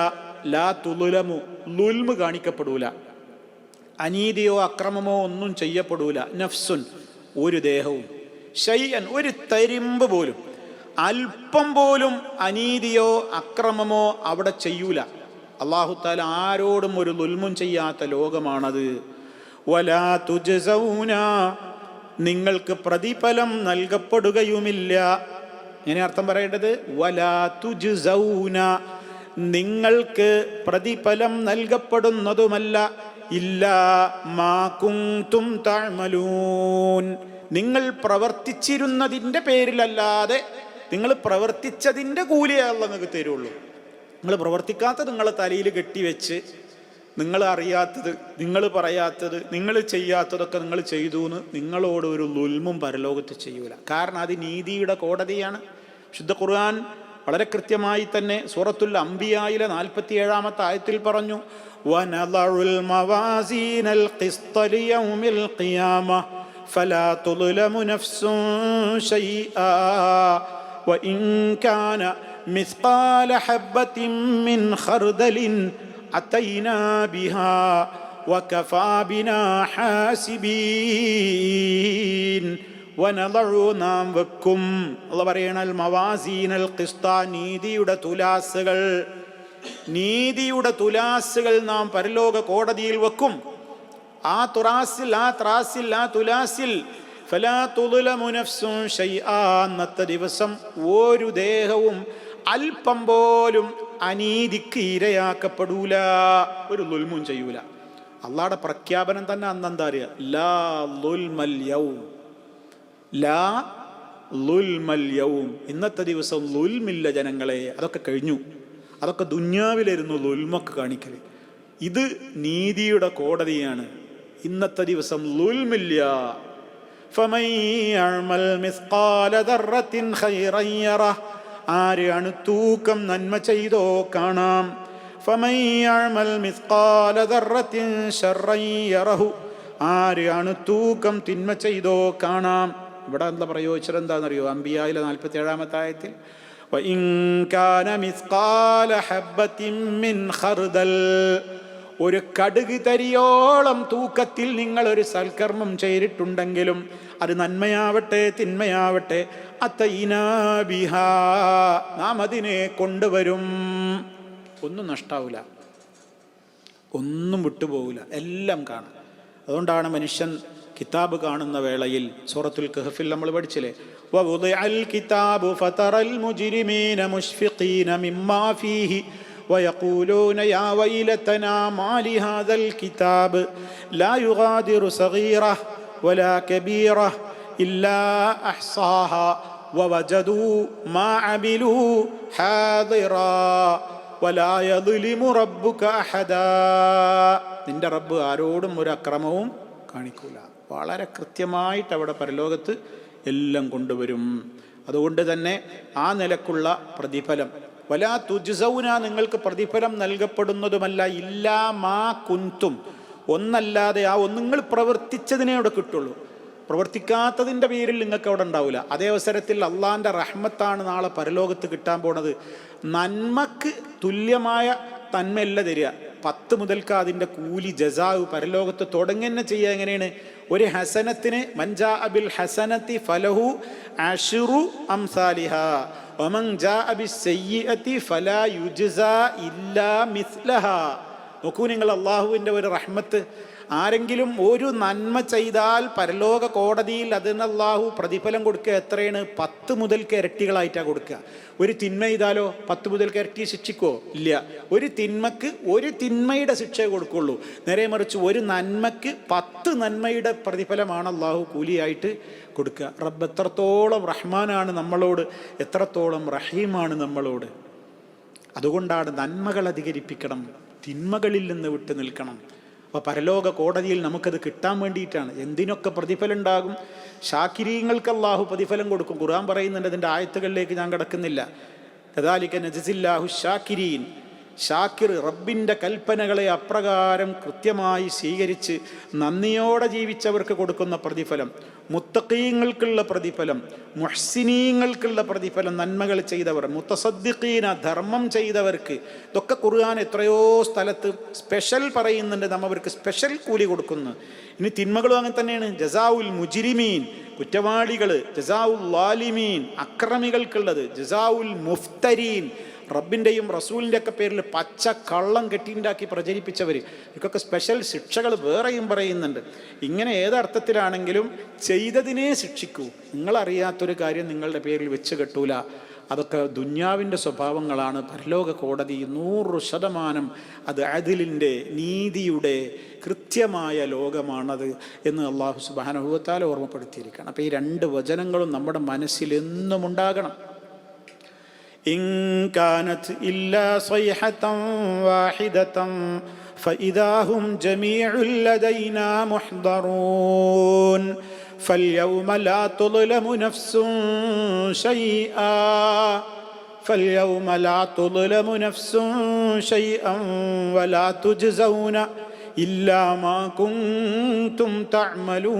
ലാ തുദ്ലമു, ളുൽമ് കാണിക്കപ്പെടൂല, അനീതിയോ അക്രമമോ ഒന്നും ചെയ്യപ്പെടൂല. നഫ്സുൻ, ഒരു ദേഹവും, ശൈഅൻ, ഒരു തരിമ്പ് പോലും, അല്പം പോലും അനീതിയോ അക്രമമോ അവിടെ ചെയ്യൂല. അല്ലാഹു തആല ആരോടും ഒരു ളുൽമും ചെയ്യാത്ത ലോകമാണത്. വലാ തുജ്സൗന, നിങ്ങൾക്ക് പ്രതിഫലം നൽകപ്പെടുകയുമില്ല. ഇങ്ങനെ അർത്ഥം പറയേണ്ടത്, വലാ തുജ്സൗന, നിങ്ങൾക്ക് പ്രതിഫലം നൽകപ്പെടുന്നതുമല്ല. ഇല്ലാ മാ കുന്തും തഅമലൂൻ, നിങ്ങൾ പ്രവർത്തിച്ചിരുന്നതിൻ്റെ പേരിലല്ലാതെ, നിങ്ങൾ പ്രവർത്തിച്ചതിൻ്റെ കൂലിയേ അല്ലാഹു നിങ്ങൾക്ക് തരുള്ളൂ. നിങ്ങൾ പ്രവർത്തിക്കാത്തത് നിങ്ങളെ തലയിൽ കെട്ടിവെച്ച്, നിങ്ങൾ അറിയാത്തത്, നിങ്ങൾ പറയാത്തത്, നിങ്ങൾ ചെയ്യാത്തതൊക്കെ നിങ്ങൾ ചെയ്തു എന്ന് നിങ്ങളോട് ഒരു ളുൽമും പരലോകത്ത് ചെയ്യൂല. കാരണം അത് നീതിയുടെ കോടതിയാണ്. ശുദ്ധ ഖുർആൻ വളരെ കൃത്യമായി തന്നെ സൂറത്തുൽ അംബിയായിലെ 47-ാമത്തെ ആയത്തിൽ പറഞ്ഞു, വനദഉൽ മവാസീനൽ ഖിസ്ത ലിയൗമിൽ ഖിയാമ ഫലാ തുദ്ലമു നഫ്സുൻ ശൈആ വഇൻ കാന മിസ്ഖാല ഹബ്ബത്തിൻ മിൻ ഖർദലിൻ അതൈനാ ബിഹാ വകഫാ ബിനാ ഹാസിബീൻ. വനദഉ, നാം വെക്കും, അല്ലാഹു പറയണൽ മവാസീനൽ ഖിസ്ത, നീതിയുടെ തുലാസുകൾ നാം പരലോക കോടതിയിൽ വെക്കും. ആ തുലാസിൽ ഫലാ തുദ്ലമു നഫ്സുൻ ശൈആ, അന്നത്തെ ദിവസം ഒരു ദേഹവും അല്പം പോലും അനീതിക്ക് ഇരയാക്കപ്പെടൂല, ഒരു ളുൽമും ചെയ്യൂല. അള്ളാഹുടെ പ്രഖ്യാപനം തന്നെ അന്നെന്താ അറിയാ? ലാ ളുൽമൽ യൗം, ലാ ളുൽമൽ യൗം, ഇന്നത്തെ ദിവസം ളുൽമില്ല ജനങ്ങളെ. അതൊക്കെ കഴിഞ്ഞു, അതൊക്കെ ദുന്യാവിലായിരുന്നു ളുൽമൊക്കെ കാണിക്കൽ. ഇത് നീതിയുടെ കോടതിയാണ്. ഇന്നത്തെ ദിവസം ളുൽമില്ല. ഫമൻ യഅമൽ മിസ്ഖാല ദർറത്തിൻ ഖൈറൻ യറഹ്, ആര് അണുത്തൂക്കം നന്മ ചെയ്തോ കാണാം. ഫമൻ യഅമൽ മിസ്ഖാല ദർറത്തിൻ ശർറൻ യറഹു, ആര് അണുത്തൂക്കം തിന്മ ചെയ്തോ കാണാം. ഇവിടെ എന്താ പ്രയോഗിച്ചത്? എന്താണെന്നറിയോ? അംബിയായിലെ 47-ാമത്തെ ആയത്തിൽ വഇൻ കാന മിസ്ഖാല ഹബ്ബത്തിൻ മിൻ ഖർദൽ, ഒരു കടുക് തരിയോളം തൂക്കത്തിൽ നിങ്ങൾ ഒരു സൽക്കർമ്മം ചെയ്തിട്ടുണ്ടെങ്കിലും, അത് നന്മയാവട്ടെ തിന്മയാവട്ടെ, അതൈനാ ബിഹാ, നാം അതിനെ കൊണ്ടുവരും. ഒന്നും നഷ്ടാവില്ല, ഒന്നും വിട്ടുപോകില്ല, എല്ലാം കാണാം. അതുകൊണ്ടാണ് മനുഷ്യൻ കിതാബ് കാണുന്ന വേളയിൽ സൂറത്തുൽ കഹ്ഫിൽ നമ്മൾ പഠിച്ചില്ലേ, വവുദിഅൽ കിതാബു ഫതറൽ മുജ്രിമീന മുശ്ഫിഖീന മിമ്മാ ഫീഹി ويقولون يا ويلتنا ما لهذا الكتاب لا يغادر صغيرة ولا كبيرة إلا أحصاها ووجدوا ما عملوا حاضرا ولا يظلم ربك أحدا. നിന്റെ റബ്ബ് ആരോടും ഒരു അക്രമവും കാണിക്കൂല. വളരെ കൃത്യമായിട്ട് അവിടെ പരലോകത്ത് എല്ലാം കൊണ്ടുവരും. അതുകൊണ്ട് തന്നെ ആ നിലക്കുള്ള പ്രതിഫലം, വലാ തുജ്സൗന, നിങ്ങൾക്ക് പ്രതിഫലം നൽകപ്പെടുന്നതുമല്ല, ഇല്ലാ മാ കുന്തും, ഒന്നല്ലാതെ ആ നിങ്ങൾ പ്രവർത്തിച്ചതിനെ അവിടെ കിട്ടുള്ളൂ. പ്രവർത്തിക്കാത്തതിൻ്റെ പേരിൽ നിങ്ങൾക്ക് അവിടെ ഉണ്ടാവില്ല. അതേ അവസരത്തിൽ അള്ളാഹിൻ്റെ റഹ്മത്താണ് നാളെ പരലോകത്ത് കിട്ടാൻ പോണത്. നന്മക്ക് തുല്യമായ നന്മയല്ല തരിക, 10 മുതൽക്ക് അതിൻ്റെ കൂലി ജസാവ് പരലോകത്ത് തുടങ്ങുന്ന ചെയ്യുക. എങ്ങനെയാണ്? ഒരു ഹസനത്തിന് മൻജാ അബിൽ ഹസനത്തി ഫലഹു അശ്റു അംസാലിഹാ വമൻ ജാഅ ബിസ്സയ്യിഅതി ഫലാ യുജ്സാ ഇല്ലാ മിസ്ലഹാ. നോക്കൂ നിങ്ങൾ, അള്ളാഹുവിൻ്റെ ഒരു റഹ്മത്ത്. ആരെങ്കിലും ഒരു നന്മ ചെയ്താൽ പരലോക കോടതിയിൽ അതിന് അല്ലാഹു പ്രതിഫലം കൊടുക്കുക എത്രയാണ്? 10 മുതൽക്ക് ഇരട്ടികളായിട്ടാണ് കൊടുക്കുക. ഒരു തിന്മ ചെയ്താലോ 10 മുതൽക്ക് ഇരട്ടി ശിക്ഷിക്കുമോ? ഇല്ല. ഒരു തിന്മക്ക് ഒരു തിന്മയുടെ ശിക്ഷയെ കൊടുക്കുള്ളൂ. നേരെ മറിച്ച് ഒരു നന്മക്ക് 10 നന്മയുടെ പ്രതിഫലമാണ് അല്ലാഹു കൂലിയായിട്ട് കൊടുക്കുക. റബ്ബ് എത്രത്തോളം റഹ്മാനാണ് നമ്മളോട്, എത്രത്തോളം റഹീമാണ് നമ്മളോട്. അതുകൊണ്ടാണ് നന്മകൾ അധികരിപ്പിക്കണം, തിന്മകളിൽ നിന്ന് വിട്ടു നിൽക്കണം. അപ്പോൾ പരലോക കോടതിയിൽ നമുക്കത് കിട്ടാൻ വേണ്ടിയിട്ടാണ്. എന്തിനൊക്കെ പ്രതിഫലം ഉണ്ടാകും? ഷാക്കിരീങ്ങൾക്ക് അല്ലാഹു പ്രതിഫലം കൊടുക്കും. ഖുർആൻ പറയുന്നുണ്ട്, അതിൻ്റെ ആയത്തുകളിലേക്ക് ഞാൻ കിടക്കുന്നില്ല. കദാലിക നജ്സില്ലാഹു ഷാക്കിരീൻ. ഷാക്കിർ റബ്ബിൻ്റെ കൽപ്പനകളെ അപ്രകാരം കൃത്യമായി സ്വീകരിച്ച് നന്ദിയോടെ ജീവിച്ചവർക്ക് കൊടുക്കുന്ന പ്രതിഫലം, മുത്തഖീങ്ങൾക്കുള്ള പ്രതിഫലം, മുഹ്സിനീങ്ങൾക്കുള്ള പ്രതിഫലം, നന്മകൾ ചെയ്തവർ, മുത്തസദ്ദിഖീന ധർമ്മം ചെയ്തവർക്ക്. ഇതൊക്കെ ഖുർആൻ എത്രയോ സ്ഥലത്ത് സ്പെഷ്യൽ പറയുന്നുണ്ട്, നമ്മ അവർക്ക് സ്പെഷ്യൽ കൂലി കൊടുക്കുന്നു. ഇനി തിന്മകളും അങ്ങനെ തന്നെയാണ്. ജസാഉൽ മുജ്രിമീൻ, കുറ്റവാളികൾ. ജസാഉൽ ലാലിമീൻ, അക്രമികൾക്കുള്ളത്. ജസാഉൽ മുഫ്തരീൻ, റബ്ബിൻ്റെയും റസൂലിൻ്റെ ഒക്കെ പേരിൽ പച്ച കള്ളം കെട്ടിയുണ്ടാക്കി പ്രചരിപ്പിച്ചവർ, ഇവർക്കൊക്കെ സ്പെഷ്യൽ ശിക്ഷകൾ വേറെയും പറയുന്നുണ്ട്. ഇങ്ങനെ ഏതർത്ഥത്തിലാണെങ്കിലും ചെയ്തതിനെ ശിക്ഷിക്കൂ. നിങ്ങളറിയാത്തൊരു കാര്യം നിങ്ങളുടെ പേരിൽ വെച്ച് കെട്ടൂല. അതൊക്കെ ദുന്യാവിൻ്റെ സ്വഭാവങ്ങളാണ്. പരലോക കോടതി 100% അത് അദിലിൻ്റെ, നീതിയുടെ കൃത്യമായ ലോകമാണത് എന്ന് അല്ലാഹു സുബ്ഹാനഹു വ തആല ഓർമ്മപ്പെടുത്തിയിരിക്കുകയാണ്. അപ്പോൾ ഈ 2 വചനങ്ങളും നമ്മുടെ മനസ്സിൽ എന്നും ഉണ്ടാകണം. ഇൻ കാനത് ഇല്ലാ സയ്ഹതൻ വാഹിദതൻ ഫഇദാ ഹും ജമീഉൽ ലദൈനാ മുഹ്ദറൂൻ ഫൽയൗമ ലാ തുളമു നഫ്സുൻ ശൈആ ഫൽയൗമ ലാ തുളമു നഫ്സുൻ ശൈഅൻ വലാ തുജ്സൗന ഇല്ലാ മാ കുൻതും തഅമലൂൻ.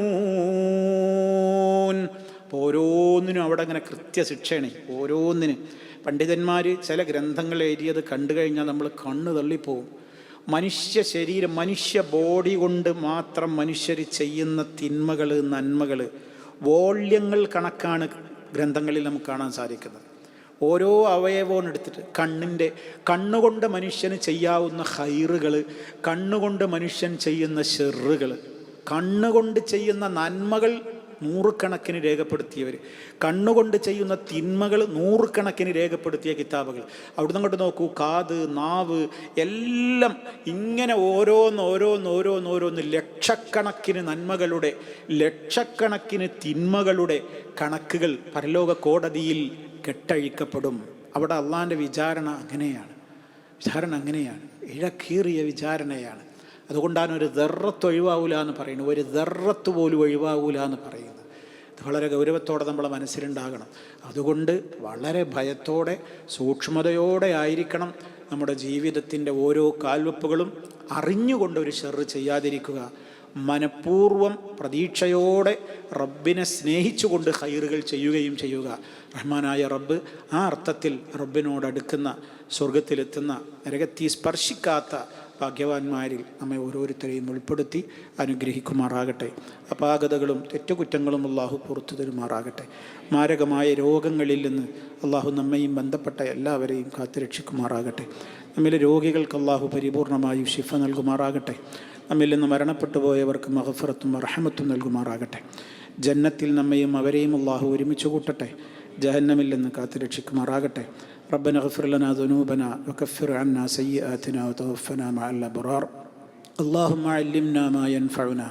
ഓരോന്നിനും അവിടെ അങ്ങനെ കൃത്യശിക്ഷയാണ്. ഓരോന്നിനും പണ്ഡിതന്മാർ ചില ഗ്രന്ഥങ്ങൾ എഴുതിയത് കണ്ടു കഴിഞ്ഞാൽ നമ്മൾ കണ്ണ് തള്ളിപ്പോവും. മനുഷ്യ ശരീരം, മനുഷ്യ ബോഡി കൊണ്ട് മാത്രം മനുഷ്യർ ചെയ്യുന്ന തിന്മകൾ, നന്മകൾ വോള്യങ്ങൾ കണക്കാണ് ഗ്രന്ഥങ്ങളിൽ നമുക്ക് കാണാൻ സാധിക്കുന്നത്. ഓരോ അവയവവും എടുത്തിട്ട് കണ്ണുകൊണ്ട് മനുഷ്യന് ചെയ്യാവുന്ന ഹൈറുകൾ, കണ്ണുകൊണ്ട് മനുഷ്യൻ ചെയ്യുന്ന ഷെറുകൾ, കണ്ണുകൊണ്ട് ചെയ്യുന്ന നന്മകൾ 100 കണക്കിന് രേഖപ്പെടുത്തിയവർ, കണ്ണുകൊണ്ട് ചെയ്യുന്ന തിന്മകൾ 100 കണക്കിന് രേഖപ്പെടുത്തിയ കിതാബുകൾ. അവിടുന്ന് അങ്ങോട്ട് നോക്കൂ, കാത്, നാവ് എല്ലാം ഇങ്ങനെ ഓരോന്ന് ലക്ഷക്കണക്കിന് നന്മകളുടെ, ലക്ഷക്കണക്കിന് തിന്മകളുടെ കണക്കുകൾ പരലോക കോടതിയിൽ കെട്ടഴിക്കപ്പെടും. അവിടെ അള്ളാഹിൻ്റെ വിചാരണ അങ്ങനെയാണ്. ഇഴക്കീറിയ വിചാരണയാണ്. അതുകൊണ്ടാണ് ഒരു ദർറത്ത് ഒഴിവാവൂല എന്ന് പറയുന്നത്. ഒരു ദർറത്ത് പോലും ഒഴിവാവൂല എന്ന് പറയുന്നത്. ഇത് വളരെ ഗൗരവത്തോടെ നമ്മളെ മനസ്സിലുണ്ടാകണം. അതുകൊണ്ട് വളരെ ഭയത്തോടെ, സൂക്ഷ്മതയോടെ ആയിരിക്കണം നമ്മുടെ ജീവിതത്തിൻ്റെ ഓരോ കാൽവെപ്പുകളും. അറിഞ്ഞുകൊണ്ട് ഒരു ഷർറ് ചെയ്യാതിരിക്കുക. മനഃപൂർവ്വം പ്രതീക്ഷയോടെ റബ്ബിനെ സ്നേഹിച്ചുകൊണ്ട് ഖൈറുകൾ ചെയ്യുകയും ചെയ്യുക. റഹ്മാനായ റബ്ബ് ആ അർത്ഥത്തിൽ റബ്ബിനോടടുക്കുന്ന, സ്വർഗത്തിലെത്തുന്ന, നരകത്തെ സ്പർശിക്കാത്ത ഭാഗ്യവാന്മാരിൽ നമ്മെ ഓരോരുത്തരെയും ഉൾപ്പെടുത്തി അനുഗ്രഹിക്കുമാറാകട്ടെ. അപാകതകളും തെറ്റുകുറ്റങ്ങളും അള്ളാഹു പുറത്തു തരുമാറാകട്ടെ. മാരകമായ രോഗങ്ങളിൽ നിന്ന് അള്ളാഹു നമ്മയും ബന്ധപ്പെട്ട എല്ലാവരെയും കാത്തുരക്ഷിക്കുമാറാകട്ടെ. നമ്മിലെ രോഗികൾക്ക് അള്ളാഹു പരിപൂർണമായും ശിഫ നൽകുമാറാകട്ടെ. നമ്മിൽ നിന്ന് മരണപ്പെട്ടു പോയവർക്ക് മഗ്ഫിറത്തും റഹ്മത്തും നൽകുമാറാകട്ടെ. ജന്നത്തിൽ നമ്മയും അവരെയും അള്ളാഹു ഒരുമിച്ച് കൂട്ടട്ടെ. ജഹന്നമിൽ നിന്ന് കാത്തുരക്ഷിക്കുമാറാകട്ടെ. ربنا اغفر لنا ذنوبنا وكفر عنا سيئاتنا وتوفنا مع الأبرار. اللهم علمنا ما ينفعنا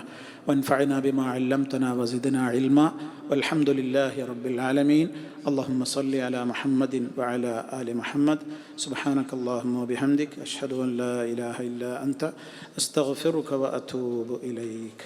وانفعنا بما علمتنا وزدنا علما والحمد لله رب العالمين. اللهم صل على محمد وعلى آل محمد. سبحانك اللهم وبحمدك أشهد أن لا إله إلا أنت أستغفرك وأتوب إليك.